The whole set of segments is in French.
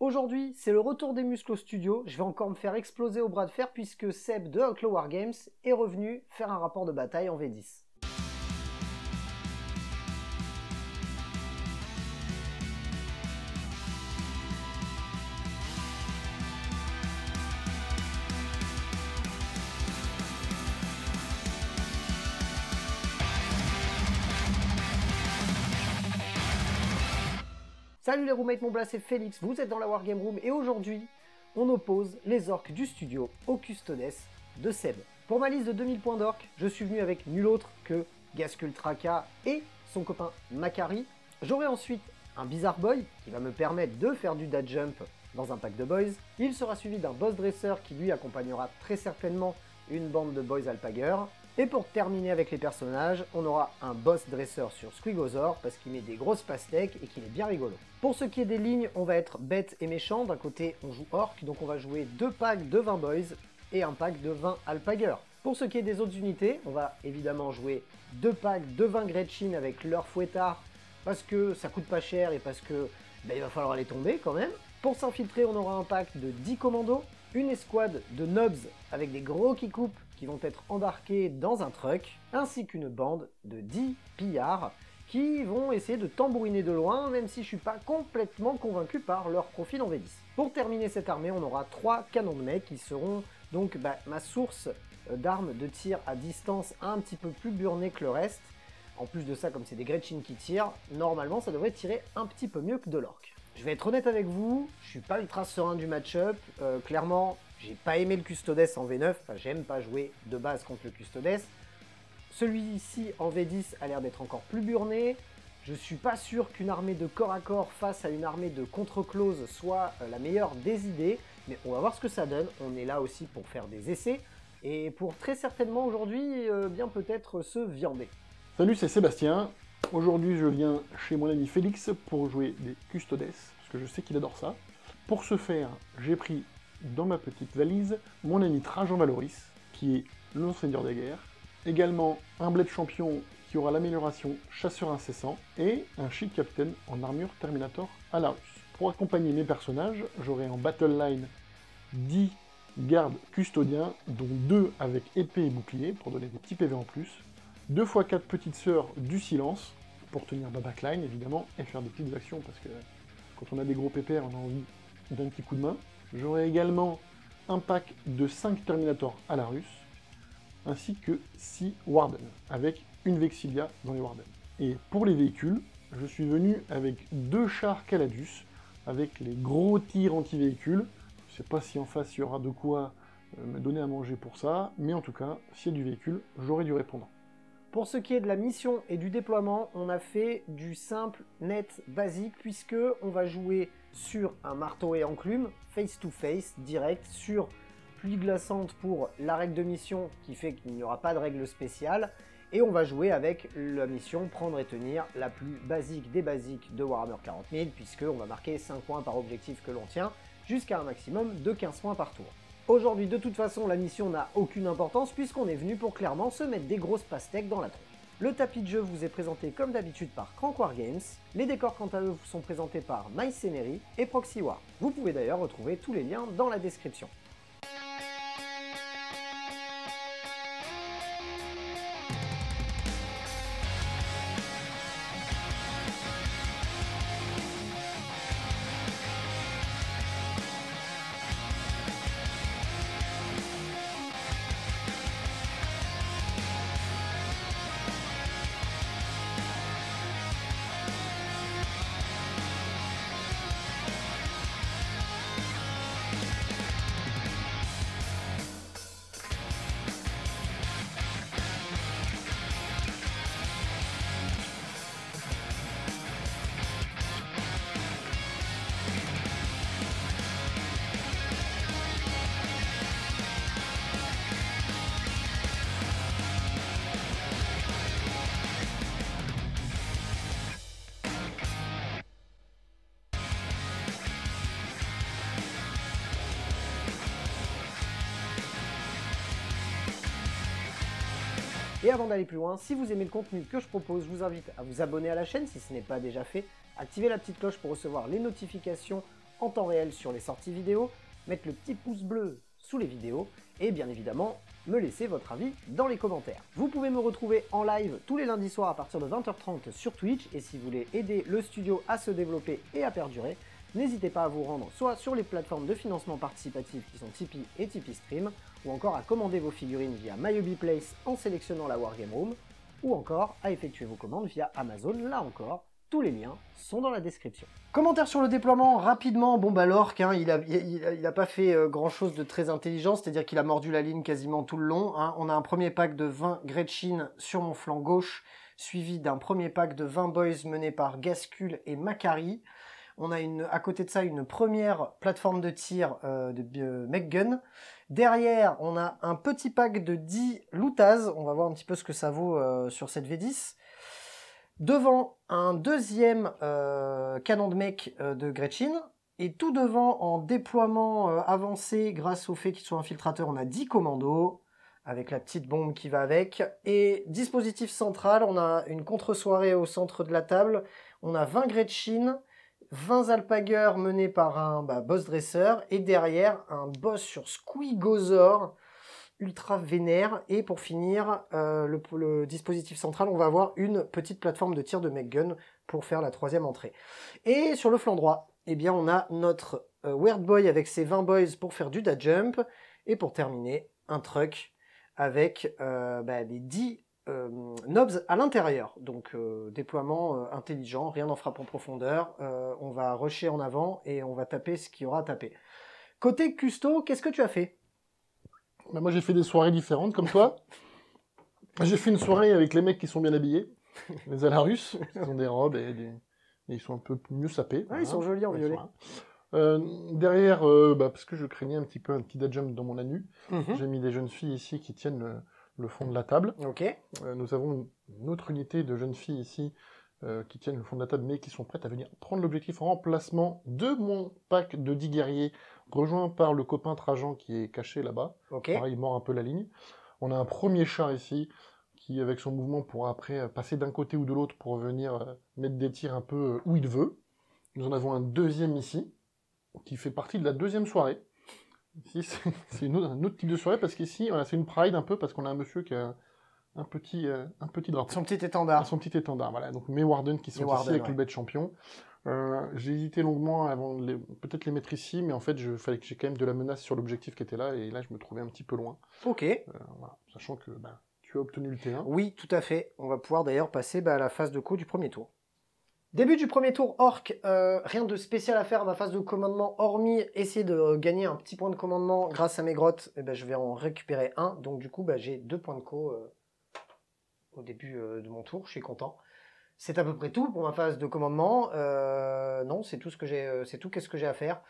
Aujourd'hui, c'est le retour des muscles au studio. Je vais encore me faire exploser au bras de fer puisque Seb de Outlaw Wargames est revenu faire un rapport de bataille en V10. Salut les roommates, mon blast c'est Félix, vous êtes dans la Wargame Room et aujourd'hui, on oppose les orques du studio aux custodes de Seb. Pour ma liste de 2000 points d'orques, je suis venu avec nul autre que Gaskultraka et son copain Makari. J'aurai ensuite un Bizarre Boy qui va me permettre de faire du dad jump dans un pack de boys. Il sera suivi d'un boss dresser qui lui accompagnera très certainement une bande de boys alpagueurs. Et pour terminer avec les personnages, on aura un boss dresseur sur Squigozor parce qu'il met des grosses pastèques et qu'il est bien rigolo. Pour ce qui est des lignes, on va être bête et méchant. D'un côté, on joue orc, donc on va jouer 2 packs de 20 boys et un pack de 20 alpagueurs. Pour ce qui est des autres unités, on va évidemment jouer 2 packs de 20 Gretchen avec leur fouettard parce que ça coûte pas cher et parce que il va falloir les tomber quand même. Pour s'infiltrer, on aura un pack de 10 commandos, une escouade de nobs avec des gros qui-coupes qui vont être embarqués dans un truck, ainsi qu'une bande de 10 pillards qui vont essayer de tambouriner de loin, même si je suis pas complètement convaincu par leur profil en V10. Pour terminer cette armée, on aura 3 canons de mecs qui seront donc ma source d'armes de tir à distance un petit peu plus burnées que le reste. En plus de ça, comme c'est des Gretchen qui tirent, normalement ça devrait tirer un petit peu mieux que de l'orc. Je vais être honnête avec vous, je suis pas ultra serein du match-up, clairement j'ai pas aimé le Custodes en V9, enfin j'aime pas jouer de base contre le Custodes. Celui-ci en V10 a l'air d'être encore plus burné, je suis pas sûr qu'une armée de corps à corps face à une armée de contre-close soit la meilleure des idées, mais on va voir ce que ça donne, on est là aussi pour faire des essais, et pour très certainement aujourd'hui bien peut-être se viander. Salut, c'est Sébastien. Aujourd'hui, je viens chez mon ami Félix pour jouer des Custodes, parce que je sais qu'il adore ça. Pour ce faire, j'ai pris dans ma petite valise mon ami Trajan Valoris, qui est le seigneur des guerres, également un bled champion qui aura l'amélioration chasseur incessant, et un shield captain en armure Terminator à la russe. Pour accompagner mes personnages, j'aurai en battle line 10 gardes custodiens, dont 2 avec épée et bouclier, pour donner des petits PV en plus, 2 x 4 petites sœurs du silence, pour tenir ma backline évidemment, et faire des petites actions, parce que quand on a des gros pépères, on a envie d'un petit coup de main. J'aurai également un pack de 5 Terminators à la russe, ainsi que 6 Warden, avec une Vexilia dans les Warden. Et pour les véhicules, je suis venu avec 2 chars Caladus, avec les gros tirs anti-véhicules. Je sais pas si en face il y aura de quoi me donner à manger pour ça, mais en tout cas, s'il y a du véhicule, j'aurai du répondant. Pour ce qui est de la mission et du déploiement, on a fait du simple, net, basique, puisque on va jouer sur un marteau et enclume, face to face, direct, sur pluie glaçante pour la règle de mission, qui fait qu'il n'y aura pas de règle spéciale, et on va jouer avec la mission prendre et tenir, la plus basique des basiques de Warhammer 40 000, puisqu'on va marquer 5 points par objectif que l'on tient, jusqu'à un maximum de 15 points par tour. Aujourd'hui, de toute façon, la mission n'a aucune importance puisqu'on est venu pour clairement se mettre des grosses pastèques dans la tronche. Le tapis de jeu vous est présenté comme d'habitude par Crank Wargames, les décors quant à eux vous sont présentés par MyScenery et Proxy War. Vous pouvez d'ailleurs retrouver tous les liens dans la description. Et avant d'aller plus loin, si vous aimez le contenu que je propose, je vous invite à vous abonner à la chaîne si ce n'est pas déjà fait, activez la petite cloche pour recevoir les notifications en temps réel sur les sorties vidéo, mettre le petit pouce bleu sous les vidéos et bien évidemment me laisser votre avis dans les commentaires. Vous pouvez me retrouver en live tous les lundis soirs à partir de 20h30 sur Twitch et si vous voulez aider le studio à se développer et à perdurer, n'hésitez pas à vous rendre soit sur les plateformes de financement participatif qui sont Tipeee et Tipeee Stream, ou encore à commander vos figurines via MyHobbyPlace en sélectionnant la Wargame Room, ou encore à effectuer vos commandes via Amazon, là encore. Tous les liens sont dans la description. Commentaire sur le déploiement, rapidement. Bon bah l'orc, hein, il a pas fait grand chose de très intelligent, c'est-à-dire qu'il a mordu la ligne quasiment tout le long. Hein. On a un premier pack de 20 Gretchin sur mon flanc gauche, suivi d'un premier pack de 20 boys menés par Gascul et Macari. On a à côté de ça une première plateforme de tir de McGun. Derrière, on a un petit pack de 10 Loutaz. On va voir un petit peu ce que ça vaut sur cette V10. Devant, un deuxième canon de mec de Gretchin. Et tout devant, en déploiement avancé, grâce au fait qu'ils soient infiltrateurs, on a 10 commandos, avec la petite bombe qui va avec. Et dispositif central, on a une contre-soirée au centre de la table. On a 20 Gretchin, 20 Alpagers menés par un boss dresseur. Et derrière, un boss sur Squigozor, ultra vénère. Et pour finir, le dispositif central, on va avoir une petite plateforme de tir de McGun pour faire la troisième entrée. Et sur le flanc droit, eh bien, on a notre Weird Boy avec ses 20 boys pour faire du dash jump. Et pour terminer, un truck avec les 10 knobs à l'intérieur. Donc déploiement intelligent, rien n'en frappe en profondeur. On va rusher en avant et on va taper ce qu'il y aura à taper. Côté custo, qu'est-ce que tu as fait? Bah, moi j'ai fait des soirées différentes comme toi. J'ai fait une soirée avec les mecs qui sont bien habillés, les Alarus, ils ont des robes et ils sont un peu mieux sapés. Ah, ils sont jolis en violet. Derrière, parce que je craignais un petit dash jump dans mon anu, j'ai mis des jeunes filles ici qui tiennent le fond de la table. Ok. Nous avons une autre unité de jeunes filles ici qui tiennent le fond de la table mais qui sont prêtes à venir prendre l'objectif en remplacement de mon pack de 10 guerriers rejoint par le copain Trajan qui est caché là-bas. Ok. Pareil, il mord un peu la ligne. On a un premier char ici qui, avec son mouvement, pourra après passer d'un côté ou de l'autre pour venir mettre des tirs un peu où il veut. Nous en avons un deuxième ici qui fait partie de la deuxième soirée. Ici, c'est un autre type de soirée parce qu'ici, voilà, c'est une pride un peu parce qu'on a un monsieur qui a un petit drapeau. Son petit étendard. Son petit étendard, voilà. Donc mes Warden qui sont ici avec le bête champion. J'ai hésité longuement avant peut-être les mettre ici, mais en fait, fallait que j'ai quand même de la menace sur l'objectif qui était là, et là, je me trouvais un petit peu loin. Ok. Voilà. Sachant que tu as obtenu le T1. Oui, tout à fait. On va pouvoir d'ailleurs passer à la phase de co du premier tour. Début du premier tour, Orc, rien de spécial à faire à ma phase de commandement, hormis essayer de gagner un petit point de commandement grâce à mes grottes. Je vais en récupérer un, donc du coup, j'ai 2 points de co au début de mon tour, je suis content. C'est à peu près tout pour ma phase de commandement. Non, c'est tout ce que j'ai. C'est tout. Qu'est-ce que j'ai à faire?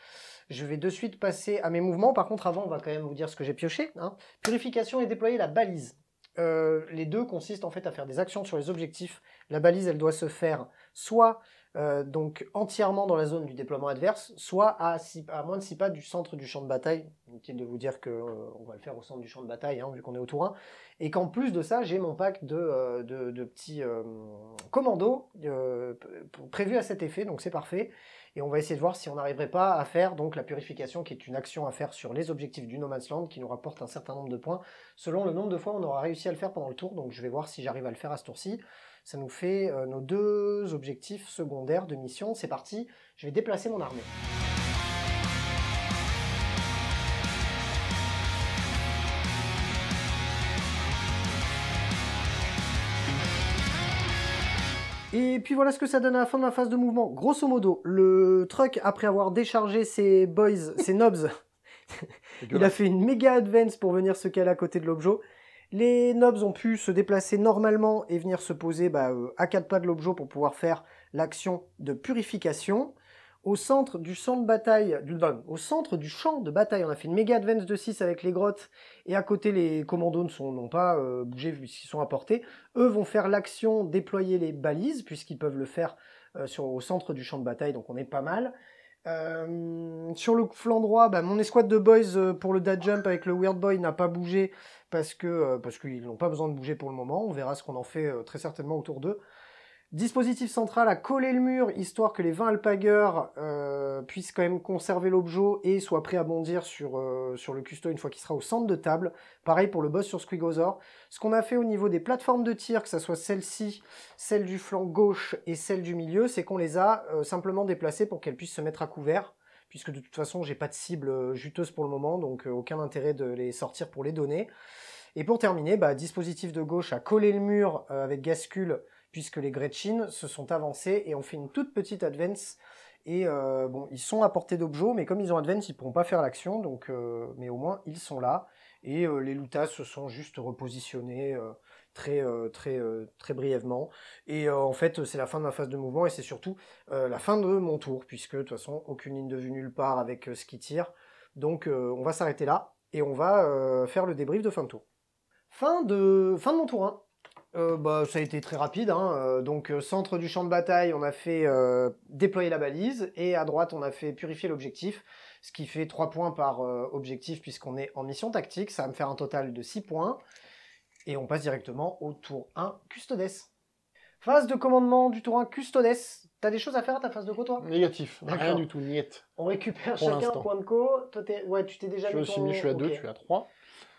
Je vais de suite passer à mes mouvements. Par contre, avant, on va quand même vous dire ce que j'ai pioché. Hein. Purification et déployer la balise. Les deux consistent en fait à faire des actions sur les objectifs. La balise, elle doit se faire soit donc entièrement dans la zone du déploiement adverse, soit à moins de 6 pas du centre du champ de bataille. Inutile de vous dire qu'on va le faire au centre du champ de bataille, hein, vu qu'on est au tour 1. Et qu'en plus de ça, j'ai mon pack de petits commandos prévus à cet effet, donc c'est parfait. Et on va essayer de voir si on n'arriverait pas à faire donc la purification, qui est une action à faire sur les objectifs du No Man's Land, qui nous rapporte un certain nombre de points, selon le nombre de fois on aura réussi à le faire pendant le tour. Donc je vais voir si j'arrive à le faire à ce tour-ci. Ça nous fait nos 2 objectifs secondaires de mission. C'est parti, je vais déplacer mon armée. Et puis voilà ce que ça donne à la fin de ma phase de mouvement. Grosso modo, le truck, après avoir déchargé ses boys, ses knobs, il a fait une méga advance pour venir se caler à côté de l'objet. Les knobs ont pu se déplacer normalement et venir se poser à 4 pas de l'objet pour pouvoir faire l'action de purification. Au centre du champ de bataille, on a fait une méga advance de 6 avec les grottes, et à côté les commandos n'ont pas bougé vu qu'ils sont à portée. Eux vont faire l'action déployer les balises, puisqu'ils peuvent le faire au centre du champ de bataille, donc on est pas mal. Sur le flanc droit, mon escouade de boys pour le dash jump avec le Weird Boy n'a pas bougé parce qu'ils n'ont pas besoin de bouger pour le moment. On verra ce qu'on en fait très certainement autour d'eux. Dispositif central à coller le mur, histoire que les 20 alpagueurs puissent quand même conserver l'objet et soient prêts à bondir sur le custo une fois qu'il sera au centre de table. Pareil pour le boss sur Squigosaur. Ce qu'on a fait au niveau des plateformes de tir, que ce soit celle-ci, celle du flanc gauche et celle du milieu, c'est qu'on les a simplement déplacées pour qu'elles puissent se mettre à couvert, puisque de toute façon, j'ai pas de cible juteuse pour le moment, donc aucun intérêt de les sortir pour les donner. Et pour terminer, dispositif de gauche à coller le mur avec Gascule, puisque les Gretchen se sont avancés et ont fait une toute petite advance. Et bon, ils sont à portée d'objet, mais comme ils ont advance, ils ne pourront pas faire l'action, donc mais au moins ils sont là. Et les Lutas se sont juste repositionnés très brièvement. Et en fait, c'est la fin de ma phase de mouvement et c'est surtout la fin de mon tour, puisque de toute façon, aucune ligne de vue nulle part avec ce qui tire. Donc on va s'arrêter là et on va faire le débrief de fin de tour. Fin de mon tour 1. Ça a été très rapide, hein. Donc centre du champ de bataille, on a fait déployer la balise, et à droite on a fait purifier l'objectif, ce qui fait 3 points par objectif puisqu'on est en mission tactique, ça va me faire un total de 6 points, et on passe directement au tour 1 Custodes. Phase de commandement du tour 1 Custodes, t'as des choses à faire à ta phase de co toi? Négatif, rien du tout, niet. On récupère Pour chacun un l'instant. point de co, toi ouais, tu t'es déjà mis Je suis à 2, Ok. tu es à 3.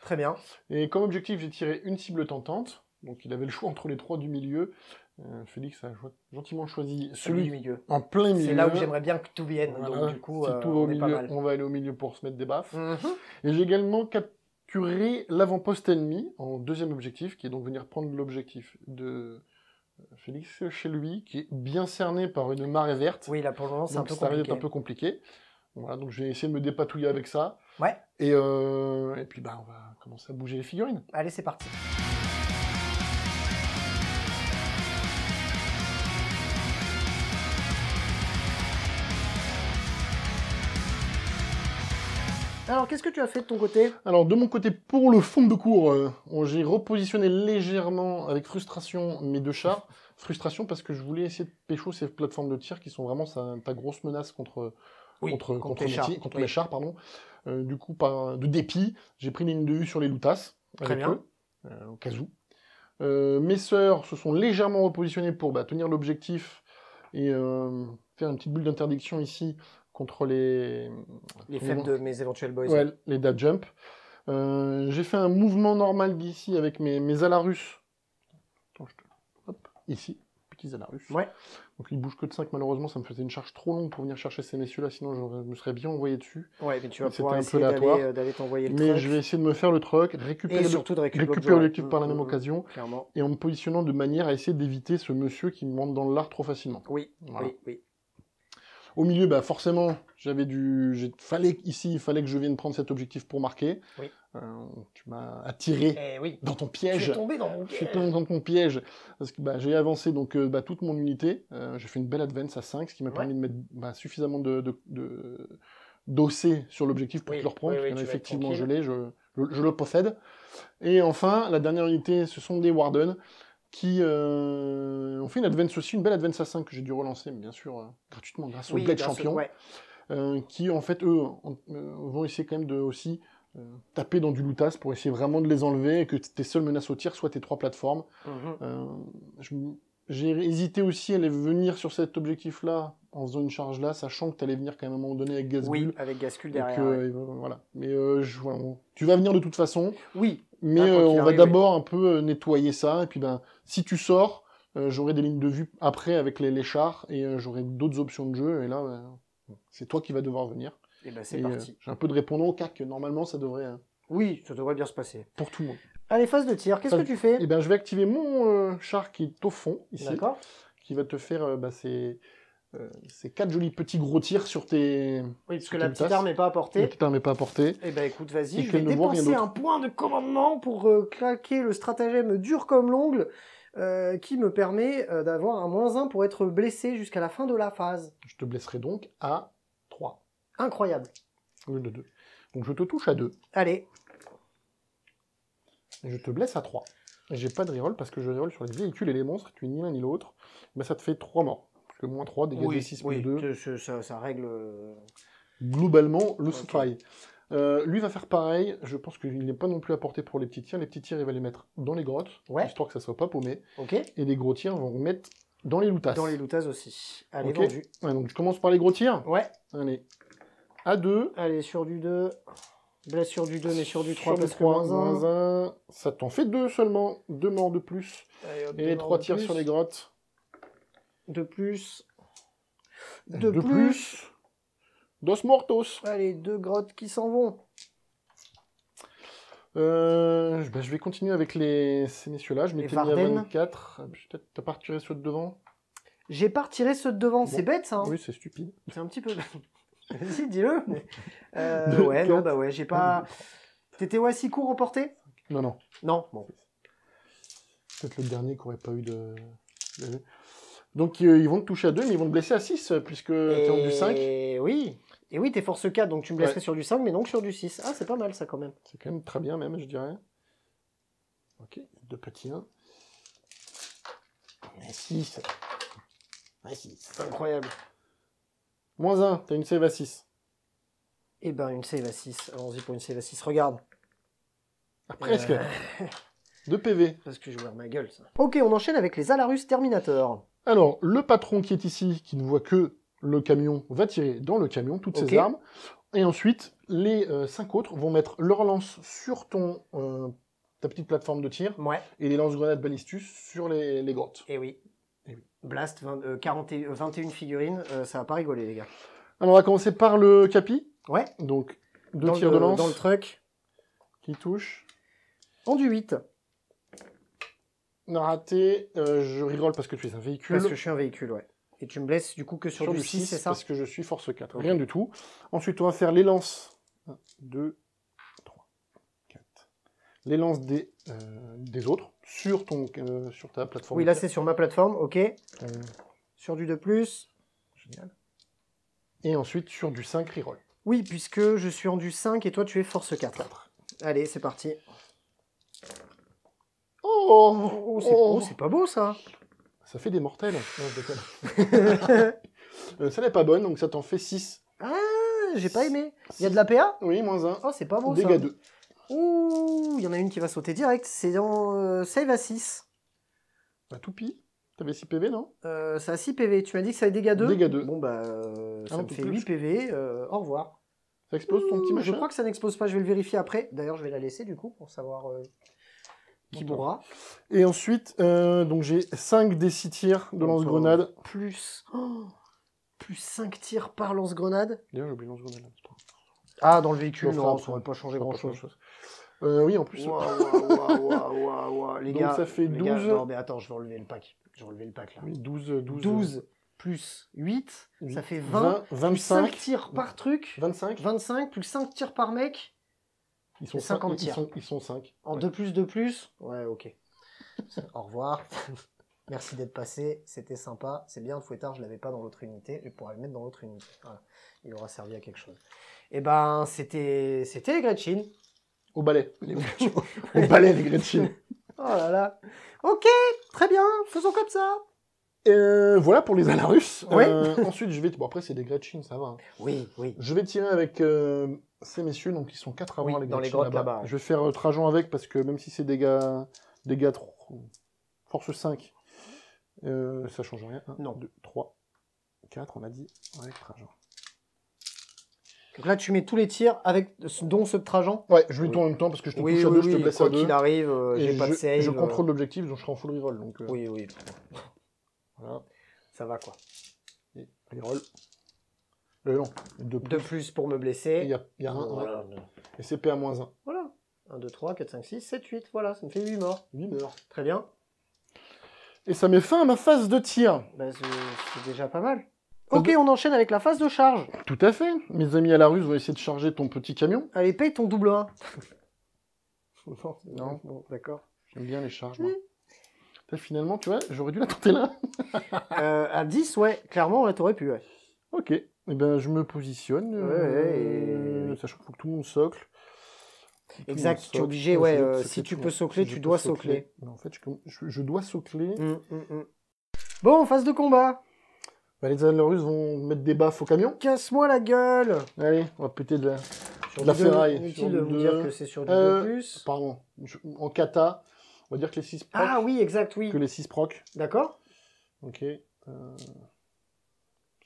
Très bien. Et comme objectif, j'ai tiré une cible tentante. Donc il avait le choix entre les 3 du milieu. Félix a gentiment choisi celui du milieu. en plein milieu. C'est là où j'aimerais bien que tout vienne. Voilà. Donc du coup, si tout va au on est pas milieu, mal. on va aller au milieu pour se mettre des baffes. Mhm. Et j'ai également capturé l'avant-poste ennemi en deuxième objectif, qui est donc venir prendre l'objectif de Félix chez lui, qui est bien cerné par une marée verte. Oui, là pour le moment, c'est un Donc peu ça risque compliqué. d'être un peu compliqué. Voilà, donc je vais essayer de me dépatouiller avec ça. Ouais. Et puis on va commencer à bouger les figurines. Allez, c'est parti. Alors, qu'est-ce que tu as fait de ton côté? Alors, de mon côté, pour le fond de cours, j'ai repositionné légèrement, avec frustration, mes 2 chars. Frustration parce que je voulais essayer de pécho ces plateformes de tir qui sont vraiment ta grosse menace contre les chars. les chars. Pardon. Du coup, de dépit, j'ai pris une ligne de vue sur les Lutas, Très avec bien. eux, au cas où. Mes sœurs se sont légèrement repositionnées pour tenir l'objectif et faire une petite bulle d'interdiction ici contre les faibles de mes éventuels boys. Ouais, les dad jump. J'ai fait un mouvement normal d'ici avec mes Alarus. Attends, hop, ici, petits Alarus. Ouais. Donc ils bougent que de 5, malheureusement, ça me faisait une charge trop longue pour venir chercher ces messieurs-là, sinon je me serais bien envoyé dessus. Ouais, mais tu vas C'était pouvoir un peu essayer aléatoire. d'aller t'envoyer le Mais truc. je vais essayer de me faire le truc, Et récupérer surtout de récupérer l'objectif par la même occasion, Clairement. et en me positionnant de manière à essayer d'éviter ce monsieur qui me monte dans l'art trop facilement. Oui, Voilà. oui. Au milieu, forcément, il fallait que je vienne prendre cet objectif pour marquer. Oui. Tu m'as attiré Oui. dans ton Je piège. suis tombé dans mon Je suis piège. tombé dans ton piège. Parce que j'ai avancé donc, toute mon unité. J'ai fait une belle advance à 5, ce qui m'a permis de mettre suffisamment d'osser sur l'objectif pour te le reprendre. Parce que là, effectivement, je le possède. Et enfin, la dernière unité, ce sont des Warden qui ont fait une advance aussi, une belle advance à 5 que j'ai dû relancer, mais bien sûr, gratuitement, grâce au Blade Champion, qui, en fait, eux, vont essayer quand même de aussi taper dans du Lutas pour essayer vraiment de les enlever et que tes seules menaces au tir soient tes 3 plateformes. J'ai hésité aussi à aller venir sur cet objectif-là en faisant une charge là, sachant que tu allais venir quand même à un moment donné avec Gascule. Oui, avec Gascule derrière. Voilà. Mais tu vas venir de toute façon. Oui. Mais on va d'abord un peu nettoyer ça. Et puis si tu sors, j'aurai des lignes de vue après avec les chars et j'aurai d'autres options de jeu. Et là, c'est toi qui vas devoir venir. Et c'est parti. J'ai un peu de répondant au CAC. Normalement, ça devrait... Oui, ça devrait bien se passer. Pour tout le monde. Allez, phase de tir. Qu'est-ce que tu fais? Je vais activer mon char qui est au fond, ici. D'accord. Qui va te faire ces 4 jolis petits gros tirs sur tes... Oui, parce que la petite arme n'est pas à portée. La petite arme n'est pas à portée. Eh ben écoute, vas-y, je vais dépenser un point de commandement pour claquer le stratagème dur comme l'ongle qui me permet d'avoir un -1 pour être blessé jusqu'à la fin de la phase. Je te blesserai donc à 3. Incroyable. Au lieu de 2. Donc je te touche à 2. Allez. Et je te blesse à 3. Et j'ai pas de reroll parce que je reroll sur les véhicules et les monstres, tu es ni l'un ni l'autre. Ça te fait 3 morts. Parce que moins 3, dégâts de 6 plus 2. Ça règle... Globalement, le sous-travail. Lui va faire pareil. Je pense qu'il n'est pas non plus à portée pour les petits tirs. Les petits tirs, il va les mettre dans les grottes, histoire que ça soit pas paumé. Ok. Et les gros tirs vont remettre Dans les loutasses. Dans les loutasses aussi. Allez, Ok. vendu. Ouais, donc je commence par les gros tirs. Ouais. Allez. À 2. Allez, sur du 2. Blesse sur du 2, mais sur du 3 Sur le parce que 3, moins 1. -1. Ça t'en fait 2 seulement. 2 morts de plus. Allez, hop, Et les 3 tirs sur les grottes. De plus. De plus. Dos mortos. Allez, 2 grottes qui s'en vont. Je vais continuer avec ces messieurs-là. Je m'étais mis à Varden. 24. Peut-être t'as pas retiré ceux de devant. J'ai pas retiré ceux de devant. Bon. C'est bête, ça. Hein. Oui, c'est stupide. C'est un petit peu... Vas-y, dis-le. Deux, Ouais, non, quatre. bah ouais, j'ai pas... T'étais ouais, si court en portée? Non, non. Non, bon. Peut-être le dernier qui aurait pas eu de... Donc ils vont te toucher à 2, mais ils vont te blesser à 6, puisque t'es en du 5. Et oui. Et oui, t'es force 4, donc tu me blesserais Ouais. sur du 5, mais donc sur du 6. Ah, c'est pas mal, ça, quand même. C'est quand même très bien, même, je dirais. Ok, 2 petits 1. Et 6. Ouais, 6. C'est incroyable. Moins 1, t'as une save à 6. Eh ben, une save à 6. Allons-y pour une save à 6. Regarde. Ah, presque. Euh, 2 PV. Parce que je vais voir ma gueule, ça. Ok, on enchaîne avec les Alarus Terminator. Alors, le patron qui est ici, qui ne voit que le camion, va tirer dans le camion toutes Ok. ses armes. Et ensuite, les 5 autres vont mettre leur lance sur ta petite plateforme de tir Ouais. et les lance-grenades balistus sur les grottes. Eh oui. Eh oui. Blast, 21 figurines, ça va pas rigoler, les gars. Alors, on va commencer par le capi. Ouais. Donc, 2 tirs de lance Dans le truck. qui touchent. En du 8. On a raté. Je reroll parce que tu es un véhicule. Parce que je suis un véhicule, ouais. Et tu me blesses du coup que sur du 6, c'est ça? parce que je suis force 4. Ok. Rien du tout. Ensuite, on va faire les lances. 1, 2, 3, 4. Les lances des autres sur ta plateforme. Oui, là c'est sur ma plateforme, ok. Euh, Sur du 2+. Génial. Et ensuite, sur du 5, reroll. Oui, puisque je suis en du 5 et toi tu es force 4. Allez, c'est parti. Oh, Oh, c'est pas beau ça. Ça fait des mortels. Non, je déconne. Ça n'est pas bonne, donc ça t'en fait 6. Ah, j'ai pas aimé. Il y a de la PA? Oui, moins 1. Oh, c'est pas beau ça. Dégâts 2. Ouh, il y en a une qui va sauter direct. C'est en save à 6. Bah, toupie. T'avais 6 PV, non? Ça a 6 PV. Tu m'as dit que ça a dégâts 2? Dégâts 2. Bon bah, ça un me peu fait plus. 8 PV. Au revoir. Ça explose ton petit machin? Je crois que ça n'explose pas. Je vais le vérifier après. D'ailleurs, je vais la laisser du coup pour savoir qui D'accord. bourra. Et ensuite, donc j'ai 5 des 6 tirs de lance-grenade. Plus 5 tirs par lance-grenade. D'ailleurs, j'ai oublié lance-grenade. Ah, dans le véhicule, Je le non, ferai ça aurait pas changé Ça grand change chose. chose. Oui, en plus. Waouh, les Donc gars. ça fait les gars, 12. non, mais attends, je vais enlever le pack. Je vais enlever le pack là. Oui, 12. 12 plus 8, ça fait 20, 20. 25. 5 tirs par truc. 25. 25 plus 5 tirs par mec. Ils sont 50 5 tirs. Ils sont 5. En 2+2+. Ouais, ok. Au revoir. Merci d'être passé, c'était sympa. C'est bien, le fouettard, je l'avais pas dans l'autre unité. Je pourrais le mettre dans l'autre unité. Voilà. Il aura servi à quelque chose. Et ben, c'était les Gretchen. Au balai. Au balai, les Gretchen. Oh là là. Ok, très bien, faisons comme ça. Voilà pour les Alarus. Ouais. Ensuite, je vais. Bon, après, c'est des Gretchen, ça va. Hein. Oui, oui. Je vais tirer avec ces messieurs, donc ils sont 4 à Oui, voir les dans les Gretchen grottes là-bas, ouais. Je vais faire Trajan avec parce que même si c'est dégâts 3, force 5, ça change rien. 1, Non. 2, 3, 4, on a dit, avec Trajan. Donc là, tu mets tous les tirs, dont ceux de Trajan. Ouais, je lui tourne en même temps parce que je te Oui, touche à oui, 2, je te blesse quoi à 2. qu'il arrive, j'ai Et pas de save. je contrôle l'objectif, donc je serai en full reroll. Donc, Oui, oui. voilà. Ça va quoi. Et reroll. Non, 2 2 plus pour me Et blesser. il y a un, Voilà. et c'est PA moins 1. Voilà. 1, 2, 3, 4, 5, 6, 7, 8. Voilà, ça me fait 8 morts. 8 meurt. Très bien. Et ça met fin à ma phase de tir. Bah, c'est déjà pas mal. Ok, on enchaîne avec la phase de charge. Tout à fait. Mes amis à la ruse vont essayer de charger ton petit camion. Allez, paye ton double 1. Non. Bon, d'accord. J'aime bien les charges, moi. Finalement, tu vois, j'aurais dû la tenter là. À 10, ouais, clairement, là, t'aurais pu, ouais. Ok. Eh ben, je me positionne. Sachant qu'il faut que tout le monde socle. Exact, tu es obligé, ouais, si tu peux socler, tu dois socler. Mais en fait, je dois socler. Bon, phase de combat. Bah, les Alarus vont mettre des baffes au camion. Casse-moi la gueule. Allez, on va péter de Sur la du deux, ferraille. Inutile sur de du vous 2. dire que c'est sur du 2+. Pardon. En kata, on va dire que les 6 proc. Ah oui, exact, oui. Que les 6 proc. D'accord. Ok. Parce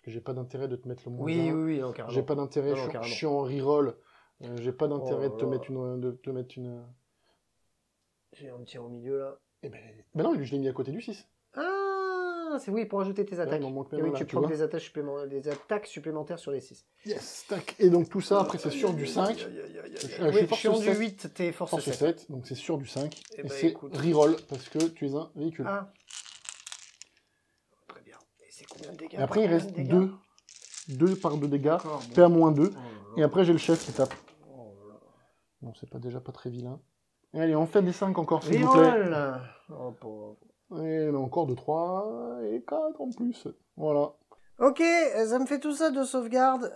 que j'ai pas d'intérêt de te mettre le moins Oui, 1. oui, non, carrément. J'ai pas d'intérêt, Non, non, je suis en reroll. J'ai pas d'intérêt Oh de te là mettre là. une... J'ai un petit au milieu là. Eh ben non, je l'ai mis à côté du 6. Ah, c'est oui, pour ajouter tes Ouais, attaques. il m'en manque Et maintenant oui, là, tu tu procs vois. des attaques supplémentaires sur les 6. Yes, tac. Et donc tout ça, après c'est sur du 5. Je Oui, suis je suis en force du 7. 8, t'es force Force 7. 7, donc c'est sur du 5. Eh Et ben, c'est écoute. reroll parce que tu es un véhicule. Ah, très bien. Et c'est combien de dégâts Et après il par reste combien de dégâts 2 par 2 dégâts, D'accord, bon. PA-2. Oh là Et là. après j'ai le chef qui tape. Oh là là. Bon, c'est pas déjà pas très vilain. Et allez, on fait des 5 encore, s'il vous plaît. Reroll. Oh, pauvre. Et là, encore de 3 et 4 en plus. Voilà. Ok, ça me fait tout ça de sauvegarde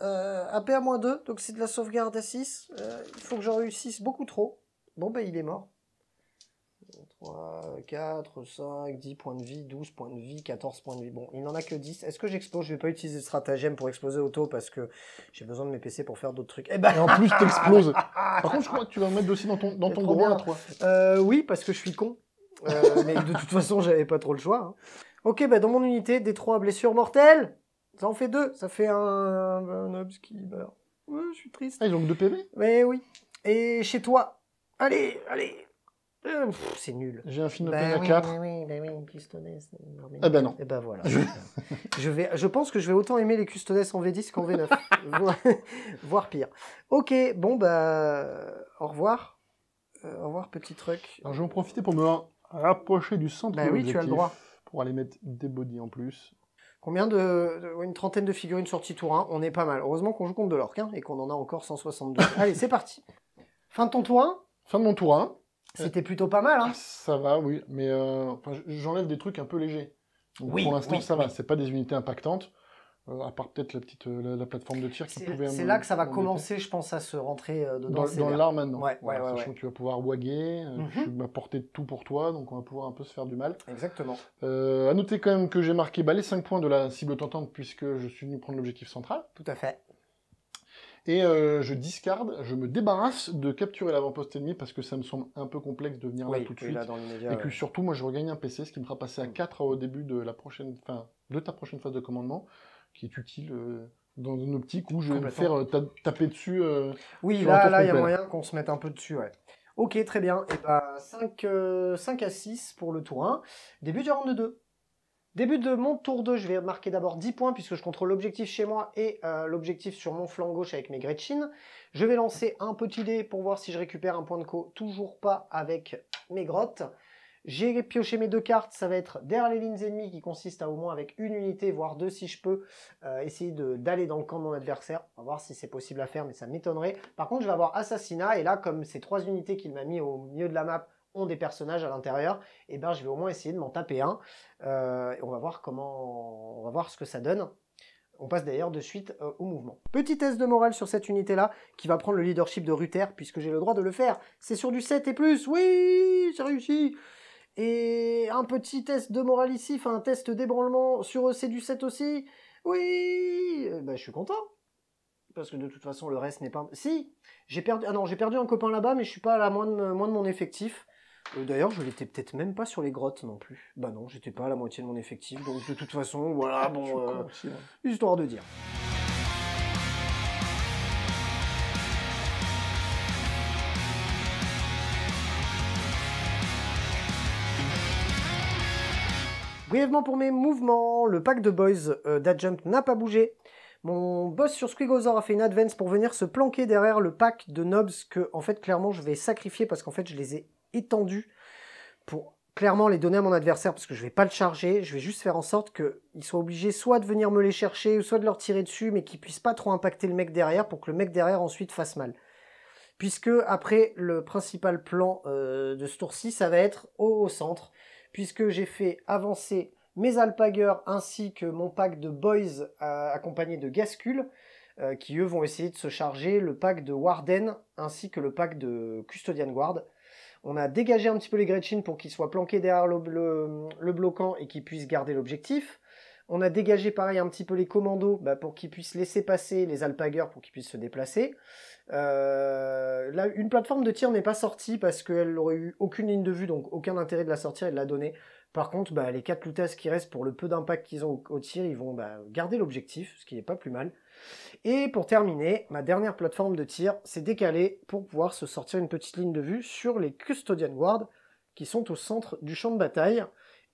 AP à -2, donc c'est de la sauvegarde à 6. Il faut que j'en réussisse beaucoup trop. Bon, ben il est mort. 3, 4, 5, 10 points de vie, 12 points de vie, 14 points de vie. Bon, il n'en a que 10. Est-ce que j'explose? Je vais pas utiliser de stratagème pour exploser auto parce que j'ai besoin de mes PC pour faire d'autres trucs. Eh ben... Et en plus, t'exploses. Par contre, je crois que tu vas me mettre aussi dans ton trop gros bien. à toi. Oui, parce que je suis con. Mais de toute façon, j'avais pas trop le choix. Hein. Ok, bah dans mon unité, des 3 blessures mortelles. Ça en fait 2. Ça fait un obs qui meurt. Ouais, je suis triste. Ah, ils ont que 2 PV? Mais oui. Et chez toi. Allez, allez. C'est nul. J'ai un Finopane Bah à oui, 4. oui, custodes. Eh ben non. Et ben voilà. Je pense que je vais autant aimer les custodes en V10 qu'en V9. Voire pire. Ok, bon bah au revoir. Au revoir petit truc. Alors, je vais en profiter pour me rapprocher du centre Bah de oui, l'objectif. tu as le droit. Pour aller mettre des bodies en plus. Combien une trentaine de figurines sorties tour 1, on est pas mal. Heureusement qu'on joue contre de l'orque hein, et qu'on en a encore 172. Allez, c'est parti. Fin de ton tour 1. Fin de mon tour 1. C'était plutôt pas mal, hein. Ça va, oui, mais j'enlève des trucs un peu légers. Donc, Oui, pour l'instant, oui, ça va. oui. C'est pas des unités impactantes, à part peut-être la petite la plateforme de tir qui pouvait. C'est là que ça va m'embêter. commencer, je pense, à se rentrer dedans. Dans l'art maintenant. Ouais, Voilà, ouais, sachant ouais. que tu vas pouvoir waguer, Mhm. tu m'as porté tout pour toi, donc on va pouvoir un peu se faire du mal. Exactement. À noter quand même que j'ai marqué les 5 points de la cible tentante puisque je suis venu prendre l'objectif central. Tout à fait. Et je discarde, je me débarrasse de capturer l'avant-poste ennemi parce que ça me semble un peu complexe de venir là tout de suite. Là, dans l'immédiat, Et que surtout, moi, je regagne un PC, ce qui me fera passer à 4 au début de ta prochaine phase de commandement, qui est utile dans une optique où je vais me faire taper dessus. Oui, sur un tour là, il y a complet. moyen qu'on se mette un peu dessus, ouais. Ok, très bien. Et bah, 5 à 6 pour le tour 1. Début du round 2. Début de mon tour 2, je vais marquer d'abord 10 points puisque je contrôle l'objectif chez moi et l'objectif sur mon flanc gauche avec mes Gretchen. Je vais lancer un petit dé pour voir si je récupère un point de co. Toujours pas avec mes grottes. J'ai pioché mes 2 cartes, ça va être derrière les lignes ennemies qui consiste à au moins avec une unité, voire 2 si je peux, essayer d'aller dans le camp de mon adversaire. On va voir si c'est possible à faire, mais ça m'étonnerait. Par contre, je vais avoir assassinat et là, comme ces 3 unités qu'il m'a mis au milieu de la map ont des personnages à l'intérieur, et ben je vais au moins essayer de m'en taper un. Et on va voir on va voir ce que ça donne. On passe d'ailleurs de suite au mouvement. Petit test de morale sur cette unité-là, qui va prendre le leadership de Ruther, puisque j'ai le droit de le faire. C'est sur du 7 et plus, oui, j'ai réussi. Et un petit test de morale ici, enfin un test d'ébranlement sur c'est du 7 aussi, oui, ben, je suis content. Parce que de toute façon, le reste n'est pas... Si, j'ai perdu un copain là-bas, mais je suis pas à la moins de mon effectif. D'ailleurs, je l'étais peut-être même pas sur les grottes non plus. Bah non, j'étais pas à la moitié de mon effectif, donc de toute façon, voilà, bon, histoire de dire. Brièvement pour mes mouvements, le pack de boys d'Adjump n'a pas bougé. Mon boss sur Squigosaur a fait une advance pour venir se planquer derrière le pack de nobs que, en fait, clairement, je vais sacrifier parce qu'en fait, je les ai étendus pour clairement les donner à mon adversaire parce que je vais pas le charger. Je vais juste faire en sorte qu'il soit obligé soit de venir me les chercher ou soit de leur tirer dessus, mais qu'il puisse pas trop impacter le mec derrière pour que le mec derrière ensuite fasse mal. Puisque après, le principal plan de ce tour-ci, ça va être au centre, puisque j'ai fait avancer mes alpagueurs ainsi que mon pack de boys accompagné de Gascul, qui eux vont essayer de se charger le pack de Warden ainsi que le pack de Custodian Guard. On a dégagé un petit peu les Gretchen pour qu'ils soient planqués derrière le bloquant et qu'ils puissent garder l'objectif. On a dégagé pareil un petit peu les commandos pour qu'ils puissent laisser passer les alpagueurs pour qu'ils puissent se déplacer. Là, une plateforme de tir n'est pas sortie parce qu'elle n'aurait eu aucune ligne de vue, donc aucun intérêt de la sortir et de la donner. Par contre, bah, les 4 Lutas qui restent, pour le peu d'impact qu'ils ont au tir, ils vont garder l'objectif, ce qui n'est pas plus mal. Et pour terminer, ma dernière plateforme de tir s'est décalée pour pouvoir se sortir une petite ligne de vue sur les Custodian Guard qui sont au centre du champ de bataille.